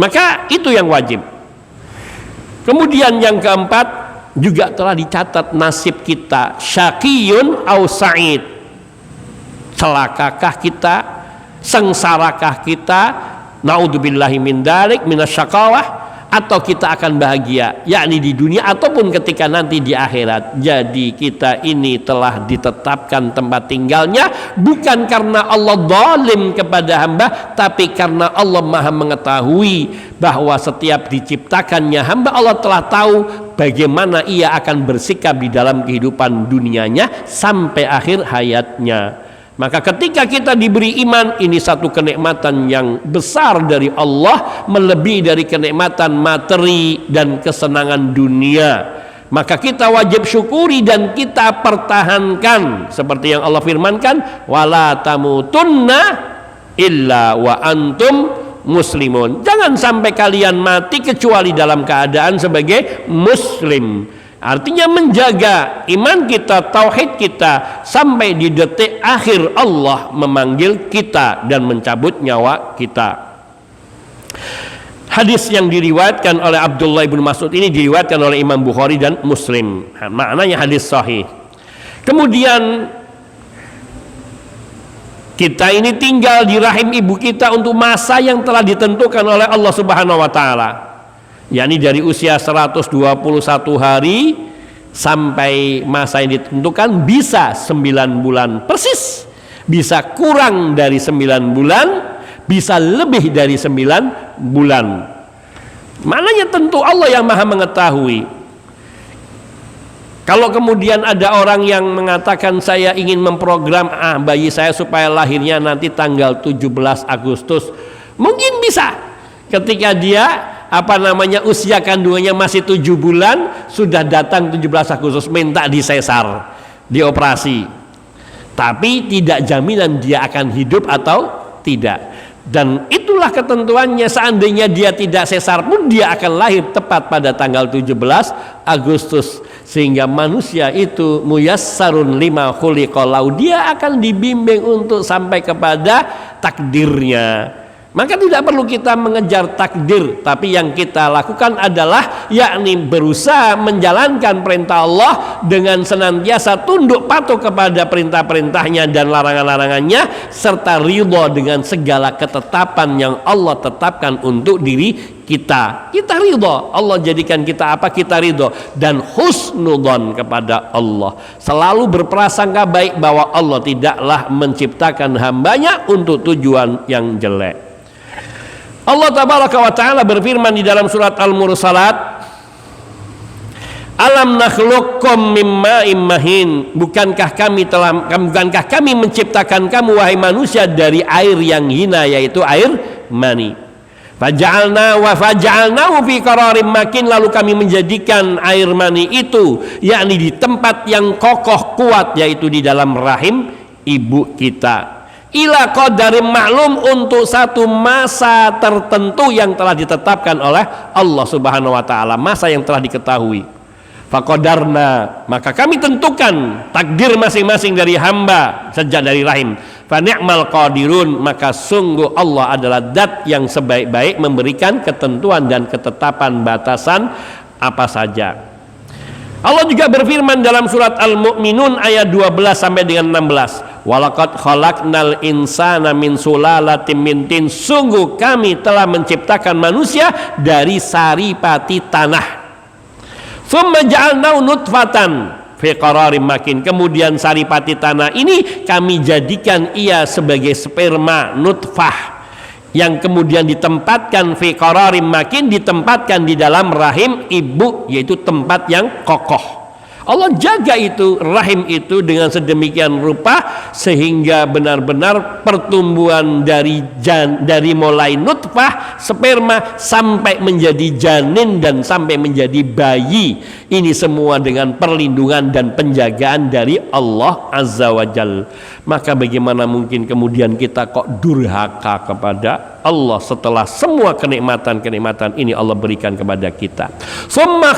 Maka itu yang wajib. Kemudian yang keempat, juga telah dicatat nasib kita, syaqiyun au sa'id, celakakah kita, sengsarakah kita, naudzubillahi min dzalik minasyaqawah, atau kita akan bahagia yakni di dunia ataupun ketika nanti di akhirat. Jadi kita ini telah ditetapkan tempat tinggalnya bukan karena Allah zalim kepada hamba, tapi karena Allah Maha mengetahui bahwa setiap diciptakannya hamba, Allah telah tahu bagaimana ia akan bersikap di dalam kehidupan dunianya sampai akhir hayatnya. Maka ketika kita diberi iman, ini satu kenikmatan yang besar dari Allah, melebihi dari kenikmatan materi dan kesenangan dunia. Maka kita wajib syukuri dan kita pertahankan seperti yang Allah firmankan, wala tamutunna illa wa antum muslimun. Jangan sampai kalian mati kecuali dalam keadaan sebagai muslim. Artinya menjaga iman kita, tauhid kita sampai di detik akhir Allah memanggil kita dan mencabut nyawa kita. Hadis yang diriwayatkan oleh Abdullah bin Mas'ud ini diriwayatkan oleh Imam Bukhari dan Muslim. Maknanya hadis sahih. Kemudian kita ini tinggal di rahim ibu kita untuk masa yang telah ditentukan oleh Allah Subhanahu wa Ta'ala, yakni dari usia 121 hari sampai masa yang ditentukan, bisa 9 bulan persis, bisa kurang dari 9 bulan, bisa lebih dari 9 bulan. Maknanya tentu Allah yang Maha mengetahui. Kalau kemudian ada orang yang mengatakan saya ingin memprogram bayi saya supaya lahirnya nanti tanggal 17 Agustus, mungkin bisa ketika dia usia kandungannya masih 7 bulan, sudah datang 17 Agustus minta disesar, dioperasi. Tapi tidak jaminan dia akan hidup atau tidak. Dan itulah ketentuannya, seandainya dia tidak sesar pun dia akan lahir tepat pada tanggal 17 Agustus. Sehingga manusia itu muyassarun lima khuliqalau, dia akan dibimbing untuk sampai kepada takdirnya. Maka tidak perlu kita mengejar takdir, tapi yang kita lakukan adalah yakni berusaha menjalankan perintah Allah dengan senantiasa tunduk patuh kepada perintah-perintahnya dan larangan-larangannya, serta ridho dengan segala ketetapan yang Allah tetapkan untuk diri kita. Kita ridho, Allah jadikan kita apa, kita ridho, dan husnudzon kepada Allah, selalu berprasangka baik bahwa Allah tidaklah menciptakan hambanya untuk tujuan yang jelek. Allah Tabaraka wa Ta'ala berfirman di dalam surat Al-Mursalat, alam nakhluqkum mim ma'in mahin, bukankah kami menciptakan kamu wahai manusia dari air yang hina, yaitu air mani. Faja'alnahu fi qararim makin, lalu kami menjadikan air mani itu yakni di tempat yang kokoh kuat, yaitu di dalam rahim ibu kita, ila qadarim maklum, untuk satu masa tertentu yang telah ditetapkan oleh Allah Subhanahu wa Ta'ala, masa yang telah diketahui. Faqadarna, maka kami tentukan takdir masing-masing dari hamba sejak dari rahim. Fa ni'mal qadirun, maka sungguh Allah adalah zat yang sebaik-baik memberikan ketentuan dan ketetapan batasan apa saja. Allah juga berfirman dalam surat Al-Mu'minun ayat 12 sampai dengan 16, walaqad khalaqnal insana min sulalatin min tin, sungguh kami telah menciptakan manusia dari saripati tanah. Tsumma ja'alnahu nutfatan, fi qararim makin. Kemudian saripati tanah ini kami jadikan ia sebagai sperma nutfah yang kemudian ditempatkan fi qararim makin, ditempatkan di dalam rahim ibu, yaitu tempat yang kokoh. Allah jaga itu rahim itu dengan sedemikian rupa sehingga benar-benar pertumbuhan dari mulai nutfah sperma sampai menjadi janin dan sampai menjadi bayi, ini semua dengan perlindungan dan penjagaan dari Allah Azza wa Jalla. Maka bagaimana mungkin kemudian kita kok durhaka kepada Allah setelah semua kenikmatan-kenikmatan ini Allah berikan kepada kita. Summa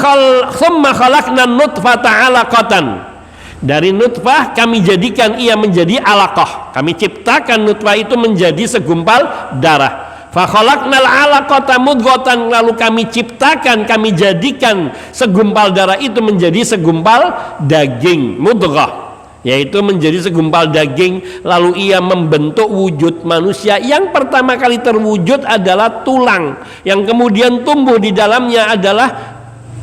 khalaqna nutfata 'alaqatan. Dari nutfah kami jadikan ia menjadi alaqah. Kami ciptakan nutfah itu menjadi segumpal darah. Fa khalaqnal 'alaqata mudghatan, lalu kami ciptakan, kami jadikan segumpal darah itu menjadi segumpal daging, mudghah, yaitu menjadi segumpal daging. Lalu ia membentuk wujud manusia. Yang pertama kali terwujud adalah tulang, yang kemudian tumbuh di dalamnya adalah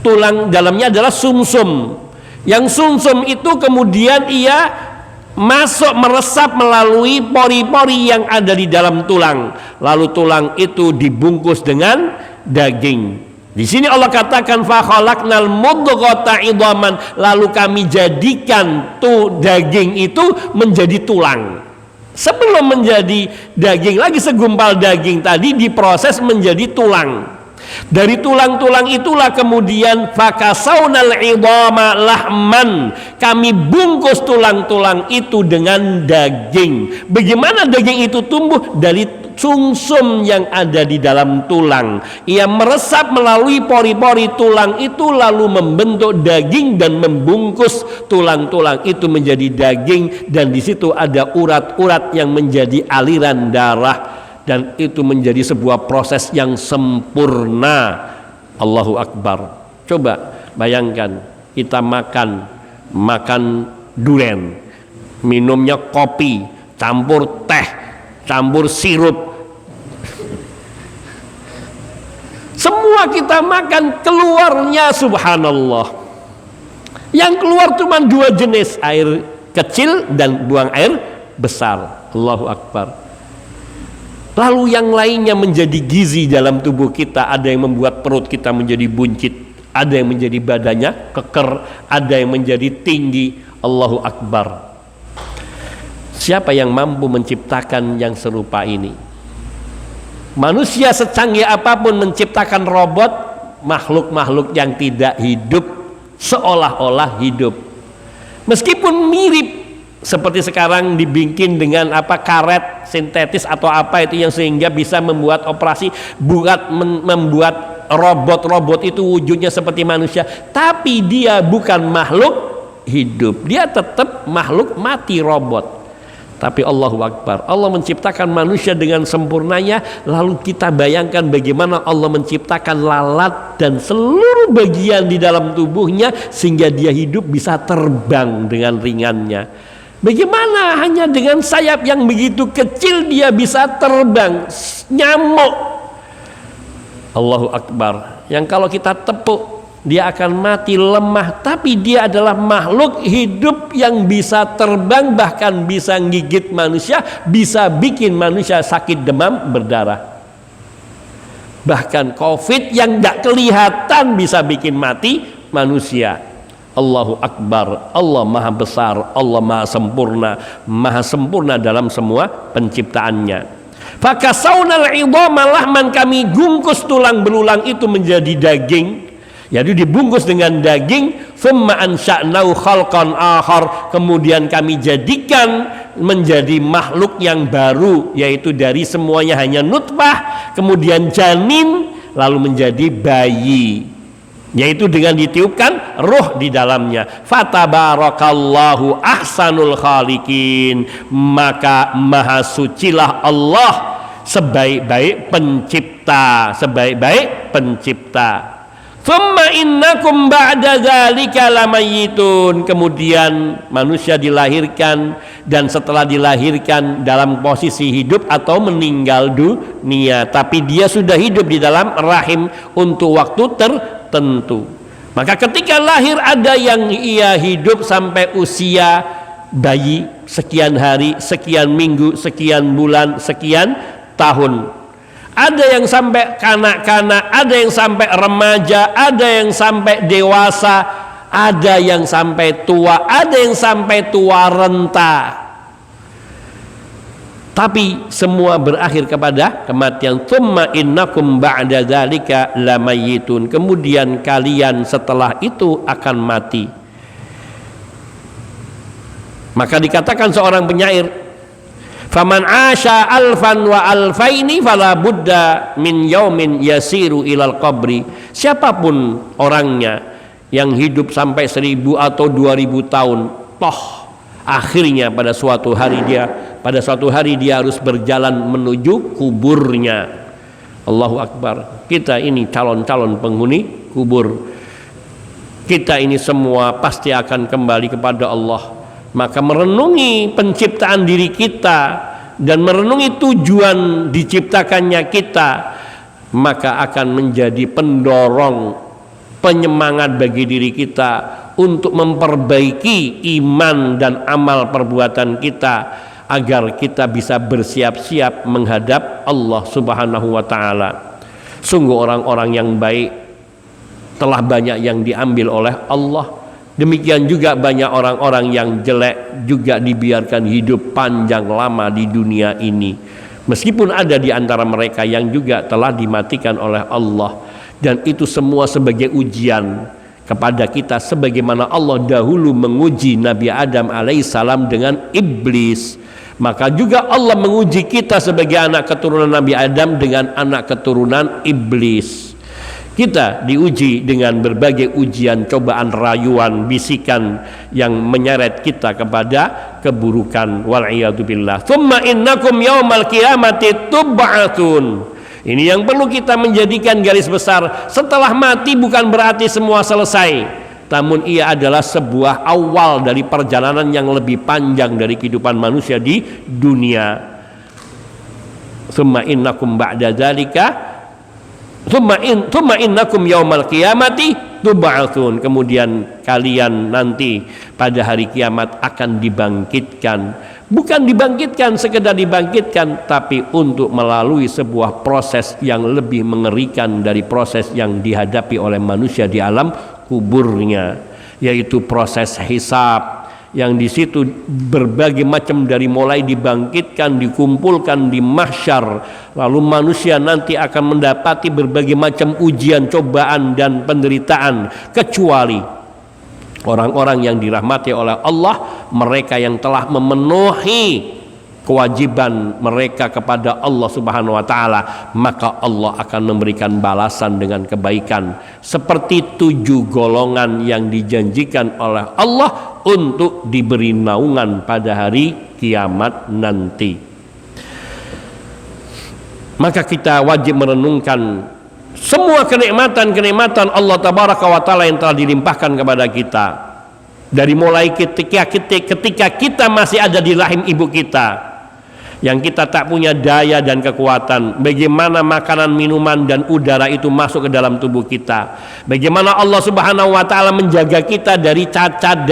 tulang, dalamnya adalah sumsum. Yang sumsum itu kemudian ia masuk meresap melalui pori-pori yang ada di dalam tulang. Lalu tulang itu dibungkus dengan daging. Di sini Allah katakan fa khalaqnal mudghata idhaman, lalu kami jadikan daging itu menjadi tulang. Sebelum menjadi daging lagi, segumpal daging tadi diproses menjadi tulang. Dari tulang-tulang itulah kemudian fakasaunal idhama lahman, kami bungkus tulang-tulang itu dengan daging. Bagaimana daging itu tumbuh? Dari sumsum yang ada di dalam tulang. Ia meresap melalui pori-pori tulang itu lalu membentuk daging dan membungkus tulang-tulang itu menjadi daging, dan di situ ada urat-urat yang menjadi aliran darah, dan itu menjadi sebuah proses yang sempurna. Allahu Akbar. Coba bayangkan kita makan durian, minumnya kopi campur teh campur sirup, semua kita makan, keluarnya subhanallah, yang keluar cuma dua jenis, air kecil dan buang air besar. Allahu Akbar. Lalu yang lainnya menjadi gizi dalam tubuh kita. Ada yang membuat perut kita menjadi buncit, ada yang menjadi badannya keker, ada yang menjadi tinggi. Allahu Akbar. Siapa yang mampu menciptakan yang serupa ini? Manusia secanggih apapun menciptakan robot, makhluk-makhluk yang tidak hidup seolah-olah hidup, meskipun mirip seperti sekarang dibikin dengan karet sintetis atau apa itu yang sehingga bisa membuat operasi membuat robot-robot itu wujudnya seperti manusia, tapi dia bukan makhluk hidup, dia tetap makhluk mati, robot. Tapi Allahu Akbar, Allah menciptakan manusia dengan sempurnanya. Lalu kita bayangkan bagaimana Allah menciptakan lalat dan seluruh bagian di dalam tubuhnya sehingga dia hidup bisa terbang dengan ringannya. Bagaimana hanya dengan sayap yang begitu kecil dia bisa terbang, nyamuk. Allahu Akbar. Yang kalau kita tepuk dia akan mati lemah, tapi dia adalah makhluk hidup yang bisa terbang, bahkan bisa gigit manusia, bisa bikin manusia sakit demam berdarah. Bahkan COVID yang tidak kelihatan bisa bikin mati manusia. Allahu Akbar. Allah maha besar, Allah maha sempurna dalam semua penciptaannya. Fakasaunal idhama lahman, kami gungkus tulang belulang itu menjadi daging. Jadi dibungkus dengan daging. Tsumma ansha'nahu khalqan akhar, kemudian kami jadikan menjadi makhluk yang baru, yaitu dari semuanya hanya nutfah, kemudian janin, lalu menjadi bayi, yaitu dengan ditiupkan ruh di dalamnya. Fatabarakallahu ahsanul khaliqin, maka maha sucilah Allah sebaik-baik pencipta, sebaik-baik pencipta. Tsumma innakum ba'da dzalika lamayitun, kemudian manusia dilahirkan, dan setelah dilahirkan dalam posisi hidup atau meninggal dunia, tapi dia sudah hidup di dalam rahim untuk waktu tertentu. Maka ketika lahir ada yang ia hidup sampai usia bayi, sekian hari, sekian minggu, sekian bulan, sekian tahun. Ada yang sampai kanak-kanak, ada yang sampai remaja, ada yang sampai dewasa, ada yang sampai tua, ada yang sampai tua renta. Tapi semua berakhir kepada kematian. Tsumma innakum ba'da dzalika lamayitun. Kemudian kalian setelah itu akan mati. Maka dikatakan seorang penyair, faman asha alfan wa alfaini fala budda min yaumin yasiru ilal qabri. Siapapun orangnya yang hidup sampai 1000 atau 2000 tahun, toh akhirnya pada suatu hari dia harus berjalan menuju kuburnya. Allahu Akbar. Kita ini calon-calon penghuni kubur. Kita ini semua pasti akan kembali kepada Allah. Maka merenungi penciptaan diri kita dan merenungi tujuan diciptakannya kita, maka akan menjadi pendorong, penyemangat bagi diri kita untuk memperbaiki iman dan amal perbuatan kita, agar kita bisa bersiap-siap menghadap Allah Subhanahu wa ta'ala. Sungguh orang-orang yang baik telah banyak yang diambil oleh Allah. Demikian juga banyak orang-orang yang jelek juga dibiarkan hidup panjang lama di dunia ini. Meskipun ada di antara mereka yang juga telah dimatikan oleh Allah. Dan itu semua sebagai ujian kepada kita, sebagaimana Allah dahulu menguji Nabi Adam alaihissalam dengan iblis. Maka juga Allah menguji kita sebagai anak keturunan Nabi Adam dengan anak keturunan iblis. Kita diuji dengan berbagai ujian, cobaan, rayuan, bisikan yang menyeret kita kepada keburukan. Wal'iyadzubillah. Tsumma innakum yaumal qiyamati tub'atsun. Ini yang perlu kita menjadikan garis besar. Setelah mati bukan berarti semua selesai, namun ia adalah sebuah awal dari perjalanan yang lebih panjang dari kehidupan manusia di dunia. Tsumma innakum ba'da dzalika Tsumma innakum yaumal qiyamati tub'atsun. Kemudian kalian nanti pada hari kiamat akan dibangkitkan. Bukan dibangkitkan sekedar dibangkitkan, tapi untuk melalui sebuah proses yang lebih mengerikan dari proses yang dihadapi oleh manusia di alam kuburnya, yaitu proses hisab, yang di situ berbagai macam dari mulai dibangkitkan, dikumpulkan di mahsyar, lalu manusia nanti akan mendapati berbagai macam ujian, cobaan dan penderitaan, kecuali orang-orang yang dirahmati oleh Allah, mereka yang telah memenuhi kewajiban mereka kepada Allah Subhanahu wa ta'ala, maka Allah akan memberikan balasan dengan kebaikan seperti 7 golongan yang dijanjikan oleh Allah untuk diberi naungan pada hari kiamat nanti. Maka kita wajib merenungkan semua kenikmatan-kenikmatan Allah Tabaraka wa Ta'ala yang telah dilimpahkan kepada kita, dari mulai ketika kita masih ada di rahim ibu kita, yang kita tak punya daya dan kekuatan, bagaimana makanan, minuman dan udara itu masuk ke dalam tubuh kita, bagaimana Allah Subhanahu wa ta'ala menjaga kita dari cacat,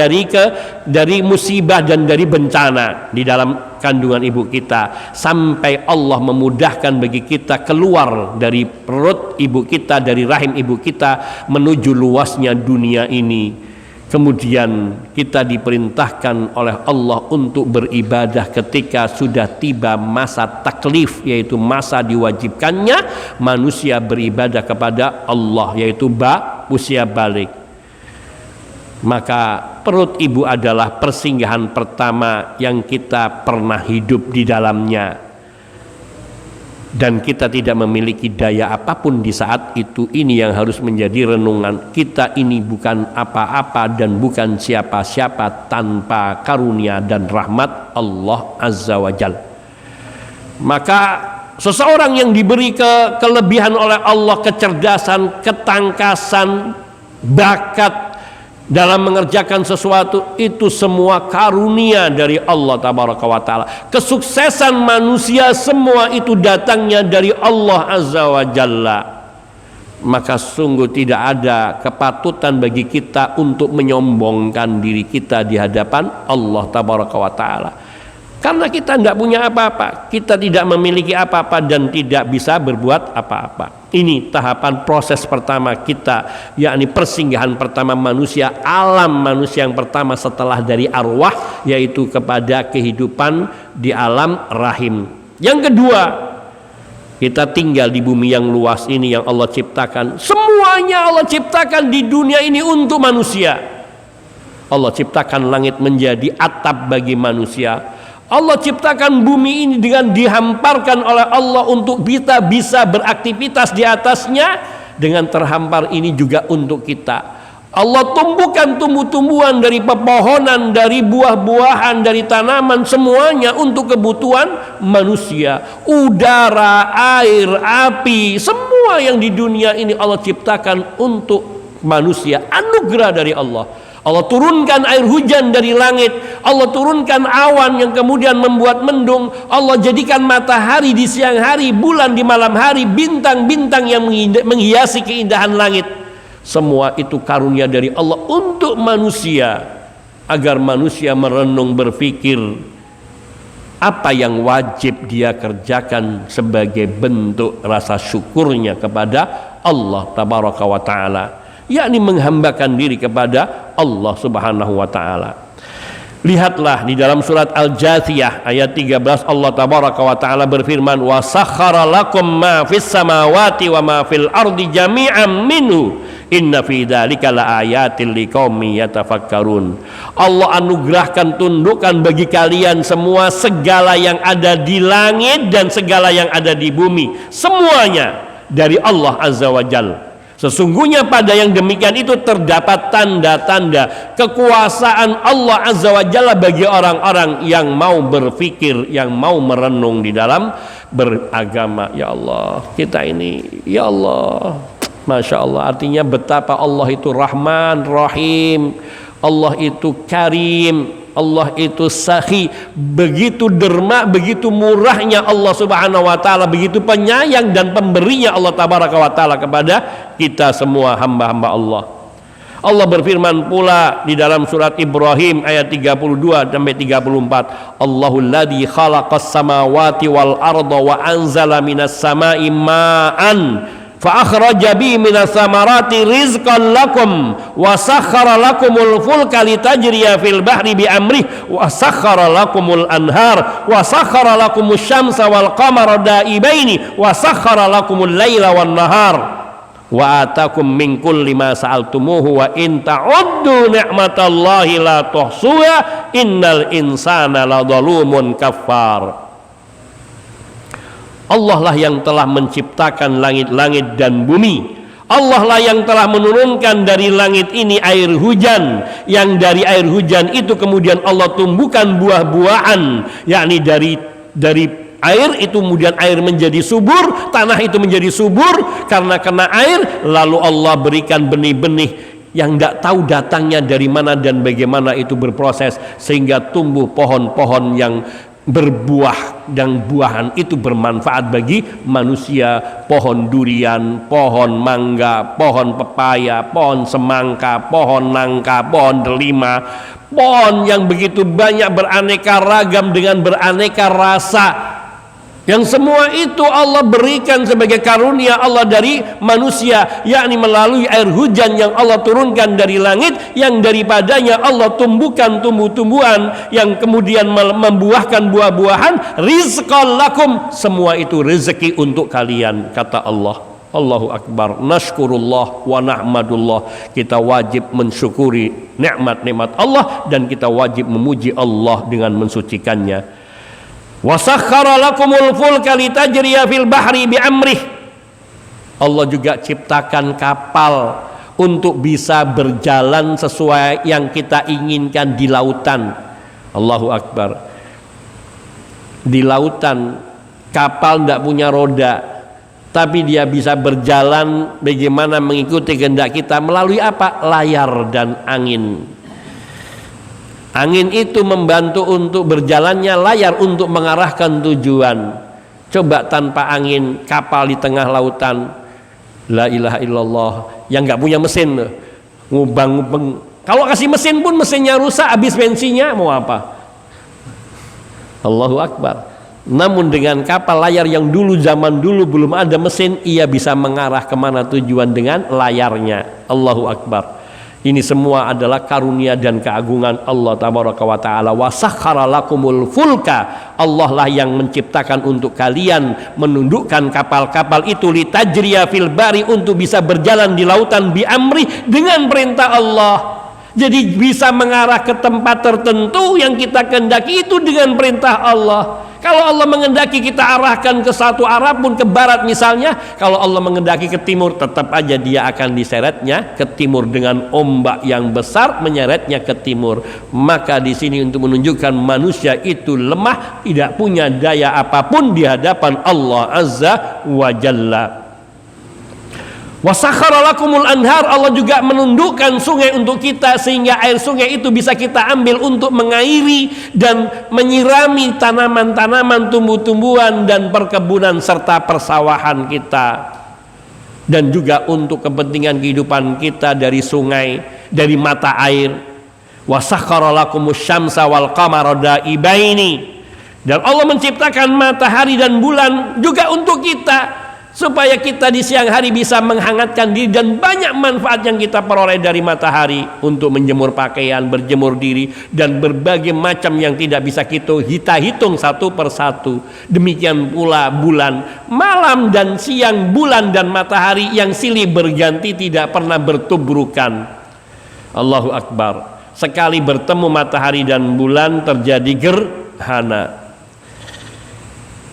dari musibah dan dari bencana di dalam kandungan ibu kita, sampai Allah memudahkan bagi kita keluar dari perut ibu kita, dari rahim ibu kita, menuju luasnya dunia ini. Kemudian kita diperintahkan oleh Allah untuk beribadah ketika sudah tiba masa taklif, yaitu masa diwajibkannya manusia beribadah kepada Allah, yaitu usia balik. Maka perut ibu adalah persinggahan pertama yang kita pernah hidup di dalamnya, dan kita tidak memiliki daya apapun di saat itu. Ini yang harus menjadi renungan kita. Ini bukan apa-apa dan bukan siapa-siapa tanpa karunia dan rahmat Allah Azza wa Jalla. Maka seseorang yang diberi kelebihan oleh Allah, kecerdasan, ketangkasan, bakat dalam mengerjakan sesuatu, itu semua karunia dari Allah Tabaraka wa Ta'ala. Kesuksesan manusia semua itu datangnya dari Allah Azza wa Jalla. maka sungguh tidak ada kepatutan bagi kita untuk menyombongkan diri kita di hadapan Allah Tabaraka wa Ta'ala. Karena kita tidak punya apa-apa, kita tidak memiliki apa-apa dan tidak bisa berbuat apa-apa. Ini tahapan proses pertama kita, yakni persinggahan pertama manusia, alam manusia yang pertama setelah dari arwah, yaitu kepada kehidupan di alam rahim. Yang kedua, kita tinggal di bumi yang luas ini yang Allah ciptakan. Semuanya Allah ciptakan di dunia ini untuk manusia. Allah ciptakan langit menjadi atap bagi manusia. Allah ciptakan bumi ini dengan dihamparkan oleh Allah untuk kita bisa beraktivitas di atasnya. Dengan terhampar ini juga untuk kita. Allah tumbuhkan tumbuh-tumbuhan dari pepohonan, dari buah-buahan, dari tanaman, semuanya untuk kebutuhan manusia. Udara, air, api, semua yang di dunia ini Allah ciptakan untuk manusia. Anugerah dari Allah. Allah turunkan air hujan dari langit. Allah turunkan awan yang kemudian membuat mendung. Allah jadikan matahari di siang hari, bulan di malam hari, bintang-bintang yang menghiasi keindahan langit. Semua itu karunia dari Allah untuk manusia, agar manusia merenung berpikir apa yang wajib dia kerjakan sebagai bentuk rasa syukurnya kepada Allah Tabaraka wa Ta'ala, yakni menghambakan diri kepada Allah Subhanahu wa Ta'ala. Lihatlah di dalam surat Al-Jathiyah ayat 13, Allah Tabaraka wa Ta'ala berfirman, wa sakhara lakum ma fis samawati wa ma fil ardi jami'an minhu inna fi dzalika laayatil liqaumin yatafakkarun. Allah anugerahkan, tundukkan bagi kalian semua segala yang ada di langit dan segala yang ada di bumi, semuanya dari Allah Azza wa Jalla. Sesungguhnya pada yang demikian itu terdapat tanda-tanda kekuasaan Allah Azza wa Jalla bagi orang-orang yang mau berpikir, yang mau merenung di dalam beragama. Ya Allah, kita ini, ya Allah, Masya Allah, artinya betapa Allah itu Rahman, Rahim, Allah itu Karim, Allah itu Sakhi, begitu derma, begitu murahnya Allah Subhanahu wa Ta'ala, begitu penyayang dan pemberinya Allah Tabaraka wa Ta'ala kepada kita semua hamba-hamba Allah. Allah berfirman pula di dalam surat Ibrahim ayat 32 sampai 34, Allahul ladzi khalaqas samawati wal arda wa anzala minas samai ma'an fa akhraja bi minas samarati rizqan lakum wa sakhkhara lakumul fulka litajriya fil bahri bi amrih wa sakhkhara lakumul anhar wa sakhkhara lakumus syamsa wal qamara daibaini wa sakhkhara lakumul laila wan nahar wa atakum min kulli ma sa'altumuhu wa in ta'uddu ni'matallahi la tuhsuha innal insana ladzalumun kafar. Allah lah yang telah menciptakan langit-langit dan bumi. Allah lah yang telah menurunkan dari langit ini air hujan, yang dari air hujan itu kemudian Allah tumbuhkan buah-buahan, yakni dari air itu kemudian air menjadi subur, tanah itu menjadi subur karena kena air, lalu Allah berikan benih-benih yang tidak tahu datangnya dari mana dan bagaimana itu berproses sehingga tumbuh pohon-pohon yang berbuah, dan buahan itu bermanfaat bagi manusia. Pohon durian, pohon mangga, pohon pepaya, pohon semangka, pohon nangka, pohon delima, pohon yang begitu banyak beraneka ragam dengan beraneka rasa, yang semua itu Allah berikan sebagai karunia Allah dari manusia, yakni melalui air hujan yang Allah turunkan dari langit, yang daripadanya Allah tumbuhkan tumbuh-tumbuhan yang kemudian membuahkan buah-buahan. Rizqan lakum, semua itu rezeki untuk kalian, kata Allah. Allahu Akbar. Nashkurullah wa nahmadullah. Kita wajib mensyukuri nikmat-nikmat Allah dan kita wajib memuji Allah dengan mensucikannya. Wa sakhkhara lakumul fulka litajriya fil bahri bi amrih. Allah juga ciptakan kapal untuk bisa berjalan sesuai yang kita inginkan di lautan. Allahu Akbar. Di lautan kapal tidak punya roda, tapi dia bisa berjalan bagaimana mengikuti kehendak kita melalui apa? Layar dan angin. Angin itu membantu untuk berjalannya layar untuk mengarahkan tujuan. Coba tanpa angin, kapal di tengah lautan, La ilaha illallah. Yang nggak punya mesin ngubang-ngubang. Kalau kasih mesin pun mesinnya rusak, habis bensinnya mau apa? Allahu Akbar. Namun dengan kapal layar yang dulu zaman dulu belum ada mesin, ia bisa mengarah kemana tujuan dengan layarnya. Allahu Akbar. Ini semua adalah karunia dan keagungan Allah tabaraka wa ta'ala. Wa sakhkhara lakumul fulka. Allah lah yang menciptakan untuk kalian, menundukkan kapal-kapal itu litajriya fil bari, untuk bisa berjalan di lautan bi amri, dengan perintah Allah. Jadi bisa mengarah ke tempat tertentu yang kita kehendaki itu dengan perintah Allah. Kalau Allah mengendaki kita arahkan ke satu arah pun, ke barat misalnya, kalau Allah mengendaki ke timur, tetap aja dia akan diseretnya ke timur dengan ombak yang besar menyeretnya ke timur. Maka di sini untuk menunjukkan manusia itu lemah, tidak punya daya apapun di hadapan Allah Azza wa Jalla. Wa sakhkhara lakumul anhar. Allah juga menundukkan sungai untuk kita, sehingga air sungai itu bisa kita ambil untuk mengairi dan menyirami tanaman-tanaman, tumbuh-tumbuhan dan perkebunan serta persawahan kita, dan juga untuk kepentingan kehidupan kita dari sungai, dari mata air. Wa sakhkhara lakumus syamsa wal qamara daibaini. Dan Allah menciptakan matahari dan bulan juga untuk kita, supaya kita di siang hari bisa menghangatkan diri, dan banyak manfaat yang kita peroleh dari matahari untuk menjemur pakaian, berjemur diri, dan berbagai macam yang tidak bisa kita hitung satu persatu. Demikian pula bulan, malam dan siang, bulan dan matahari yang silih berganti, tidak pernah bertubrukan. Allahu Akbar. Sekali bertemu matahari dan bulan terjadi gerhana.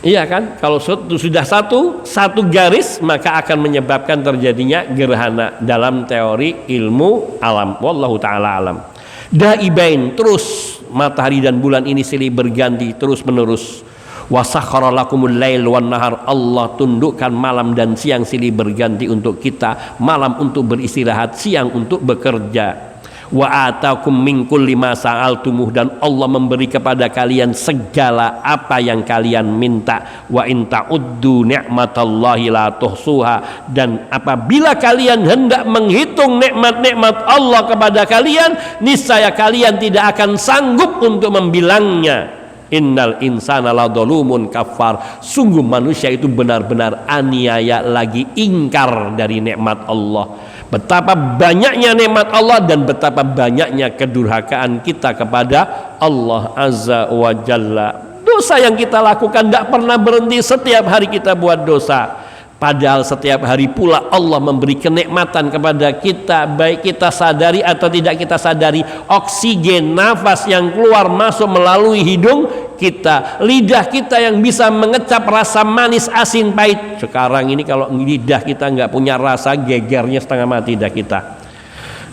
Iya kan? Kalau sudah satu garis, maka akan menyebabkan terjadinya gerhana dalam teori ilmu alam. Wallahu ta'ala alam. Daibain, terus matahari dan bulan ini silih berganti terus menerus. Wa sakhkhara lakumul lail wan nahar. Allah tundukkan malam dan siang silih berganti untuk kita. Malam untuk beristirahat, siang untuk bekerja. Wa atakum min kulli ma sa'altumuh. Dan Allah memberi kepada kalian segala apa yang kalian minta. Wa in ta'uddu ni'matallahi la tuhsuha. Dan apabila kalian hendak menghitung nikmat-nikmat Allah kepada kalian, niscaya kalian tidak akan sanggup untuk membilangnya. Innal insana ladzalumun kafar. Sungguh manusia itu benar-benar aniaya lagi ingkar dari nikmat Allah. Betapa banyaknya nikmat Allah dan betapa banyaknya kedurhakaan kita kepada Allah Azza wa Jalla. Dosa yang kita lakukan tidak pernah berhenti, setiap hari kita buat dosa. Padahal setiap hari pula Allah memberi kenikmatan kepada kita, baik kita sadari atau tidak kita sadari. Oksigen, nafas yang keluar masuk melalui hidung kita, lidah kita yang bisa mengecap rasa manis, asin, pahit. Sekarang ini kalau lidah kita nggak punya rasa, gegernya setengah mati dah kita.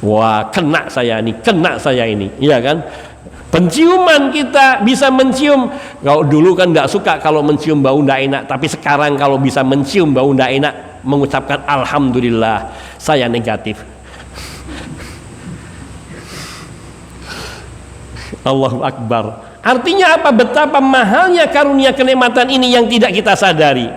Wah, kena saya ini, iya kan? Penciuman kita bisa mencium. Kalau dulu kan nggak suka kalau mencium bau nggak enak, tapi sekarang kalau bisa mencium bau nggak enak, mengucapkan alhamdulillah, saya negatif. Allahu Akbar. Artinya apa? Betapa mahalnya karunia kenikmatan ini yang tidak kita sadari.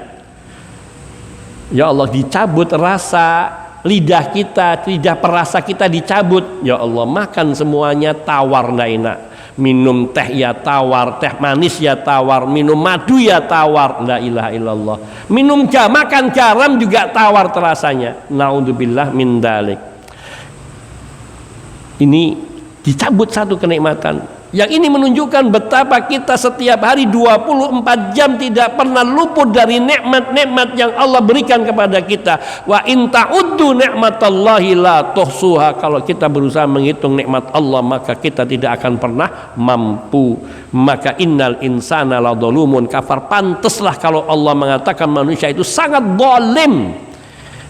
Ya Allah, dicabut rasa lidah kita, lidah perasa kita dicabut. Ya Allah, makan semuanya tawar nggak enak. Minum teh ya tawar, teh manis ya tawar, minum madu ya tawar, la ilaha illallah. Makan garam juga tawar terasanya. Naudzubillah min dzalik. Ini dicabut satu kenikmatan. Yang ini menunjukkan betapa kita setiap hari 24 jam tidak pernah luput dari nikmat-nikmat yang Allah berikan kepada kita. Wa in ta'uddu ni'matallahi la tuhsuha. Kalau kita berusaha menghitung nikmat Allah, maka kita tidak akan pernah mampu. Maka innal insana ladzalumun kafar. Pantaslah kalau Allah mengatakan manusia itu sangat zalim,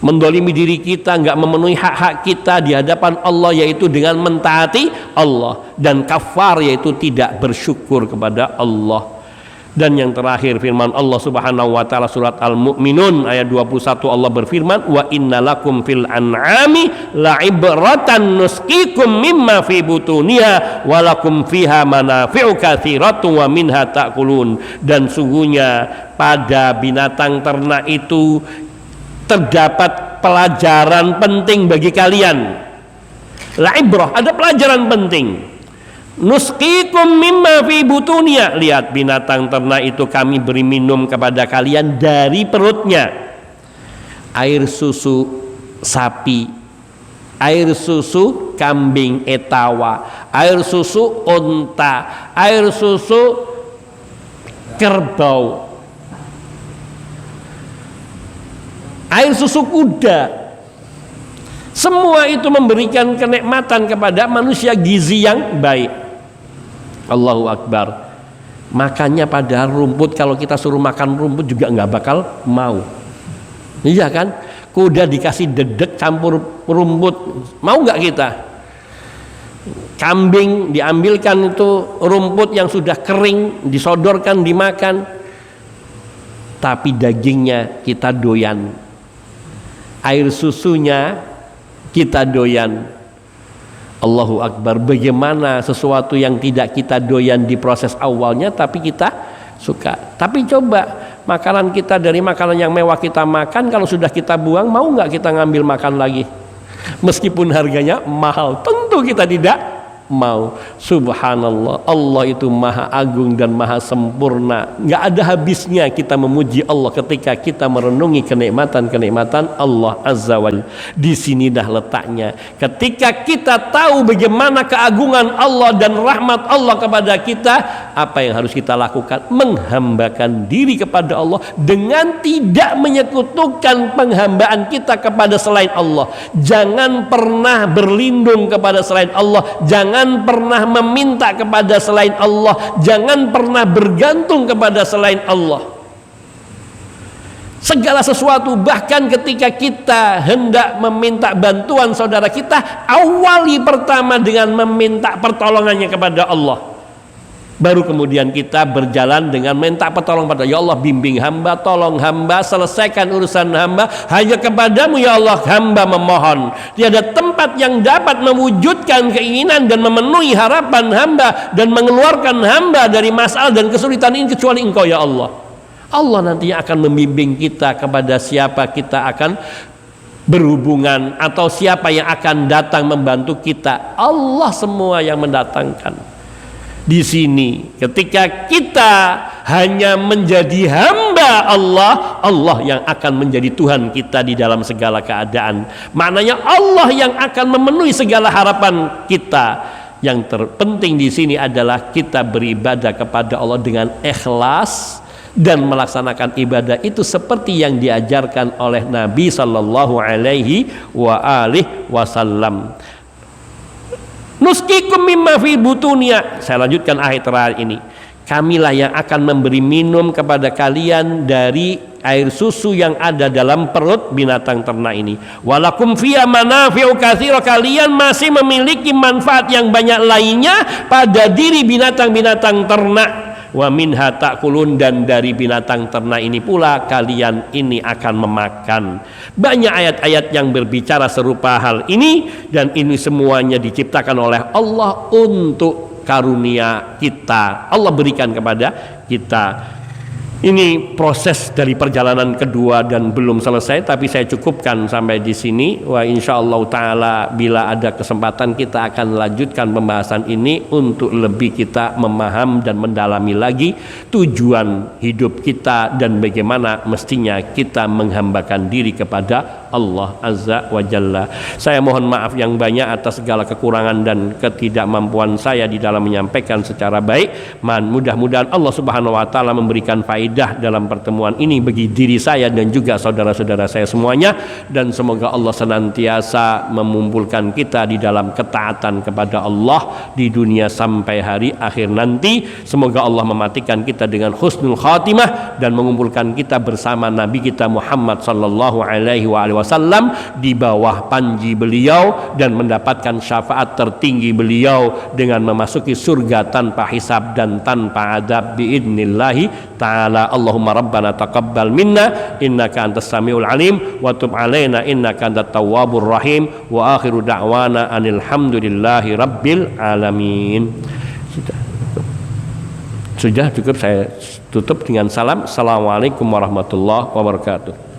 mendolimi diri kita, nggak memenuhi hak-hak kita di hadapan Allah, yaitu dengan mentaati Allah, dan kafar yaitu tidak bersyukur kepada Allah. Dan yang terakhir firman Allah Subhanahu wa taala surat Al-Mu'minun ayat 21, Allah berfirman, wa innalakum fil an'ami la'ibratan nusqikum mimma fi butuniha walakum fiha manafi'u katsiratun wa minha ta'kulun. Dan sungguhnya pada binatang ternak itu terdapat pelajaran penting bagi kalian. La ibrah, ada pelajaran penting. Nusqikum mimma fi butunia, lihat binatang ternak itu kami beri minum kepada kalian dari perutnya. Air susu sapi, air susu kambing etawa, air susu unta, air susu kerbau, air susu kuda. Semua itu memberikan kenikmatan kepada manusia, gizi yang baik. Allahu Akbar. Makannya pada rumput, kalau kita suruh makan rumput juga nggak bakal mau. Iya kan? Kuda dikasih dedek campur rumput, mau nggak kita? Kambing diambilkan itu rumput yang sudah kering, disodorkan, dimakan, tapi dagingnya kita doyan, air susunya kita doyan. Allahu Akbar. Bagaimana sesuatu yang tidak kita doyan di proses awalnya tapi kita suka. Tapi coba makanan kita, dari makanan yang mewah kita makan, kalau sudah kita buang, mau nggak kita ngambil makan lagi? Meskipun harganya mahal, tentu kita tidak mau. Subhanallah, Allah itu maha agung dan maha sempurna. Nggak ada habisnya kita memuji Allah ketika kita merenungi kenikmatan-kenikmatan Allah Azza wa Jalla. Di sini dah letaknya. Ketika kita tahu bagaimana keagungan Allah dan rahmat Allah kepada kita, apa yang harus kita lakukan? Menghambakan diri kepada Allah dengan tidak menyekutukan penghambaan kita kepada selain Allah. Jangan pernah berlindung kepada selain Allah, jangan pernah meminta kepada selain Allah, jangan pernah bergantung kepada selain Allah. Segala sesuatu, bahkan ketika kita hendak meminta bantuan saudara kita, awali pertama dengan meminta pertolongannya kepada Allah. Baru kemudian kita berjalan dengan minta pertolongan pada ya Allah, bimbing hamba, tolong hamba, selesaikan urusan hamba, hanya kepadamu ya Allah hamba memohon. Tiada tempat yang dapat mewujudkan keinginan dan memenuhi harapan hamba dan mengeluarkan hamba dari masalah dan kesulitan ini kecuali Engkau ya Allah. Allah nantinya akan membimbing kita kepada siapa kita akan berhubungan atau siapa yang akan datang membantu kita. Allah semua yang mendatangkan. Di sini ketika kita hanya menjadi hamba Allah, Allah yang akan menjadi Tuhan kita di dalam segala keadaan. Maknanya Allah yang akan memenuhi segala harapan kita. Yang terpenting di sini adalah kita beribadah kepada Allah dengan ikhlas dan melaksanakan ibadah itu seperti yang diajarkan oleh Nabi sallallahu alaihi wasallam. Nusqikum mimma fi butunia. Saya lanjutkan ayat terakhir ini. Kamilah yang akan memberi minum kepada kalian dari air susu yang ada dalam perut binatang ternak ini. Walakum fiha manafi'u katsira, kalian masih memiliki manfaat yang banyak lainnya pada diri binatang-binatang ternak. Wa minha ta'kulun, dan dari binatang ternak ini pula kalian ini akan memakan. Banyak ayat-ayat yang berbicara serupa hal ini, dan ini semuanya diciptakan oleh Allah untuk karunia kita. Allah berikan kepada kita. Ini proses dari perjalanan kedua dan belum selesai, tapi saya cukupkan sampai di sini. Wa insyaallah taala bila ada kesempatan kita akan lanjutkan pembahasan ini untuk lebih kita memaham dan mendalami lagi tujuan hidup kita dan bagaimana mestinya kita menghambakan diri kepada Allah Azza wa Jalla. Saya mohon maaf yang banyak atas segala kekurangan dan ketidakmampuan saya di dalam menyampaikan secara baik. Mudah-mudahan Allah Subhanahu wa taala memberikan faedah dalam pertemuan ini bagi diri saya dan juga saudara-saudara saya semuanya, dan semoga Allah senantiasa mengumpulkan kita di dalam ketaatan kepada Allah di dunia sampai hari akhir nanti. Semoga Allah mematikan kita dengan husnul khatimah dan mengumpulkan kita bersama Nabi kita Muhammad sallallahu alaihi wasallam di bawah panji beliau dan mendapatkan syafaat tertinggi beliau dengan memasuki surga tanpa hisab dan tanpa adab biidnillahi ta'ala. Allahumma rabbana taqabbal minna innaka antas samiul alim wa tub alaina innaka antat tawwabur rahim wa akhiru da'wana anil hamdulillahi rabbil alamin. Sudah cukup, saya tutup dengan salam. Assalamualaikum warahmatullahi wabarakatuh.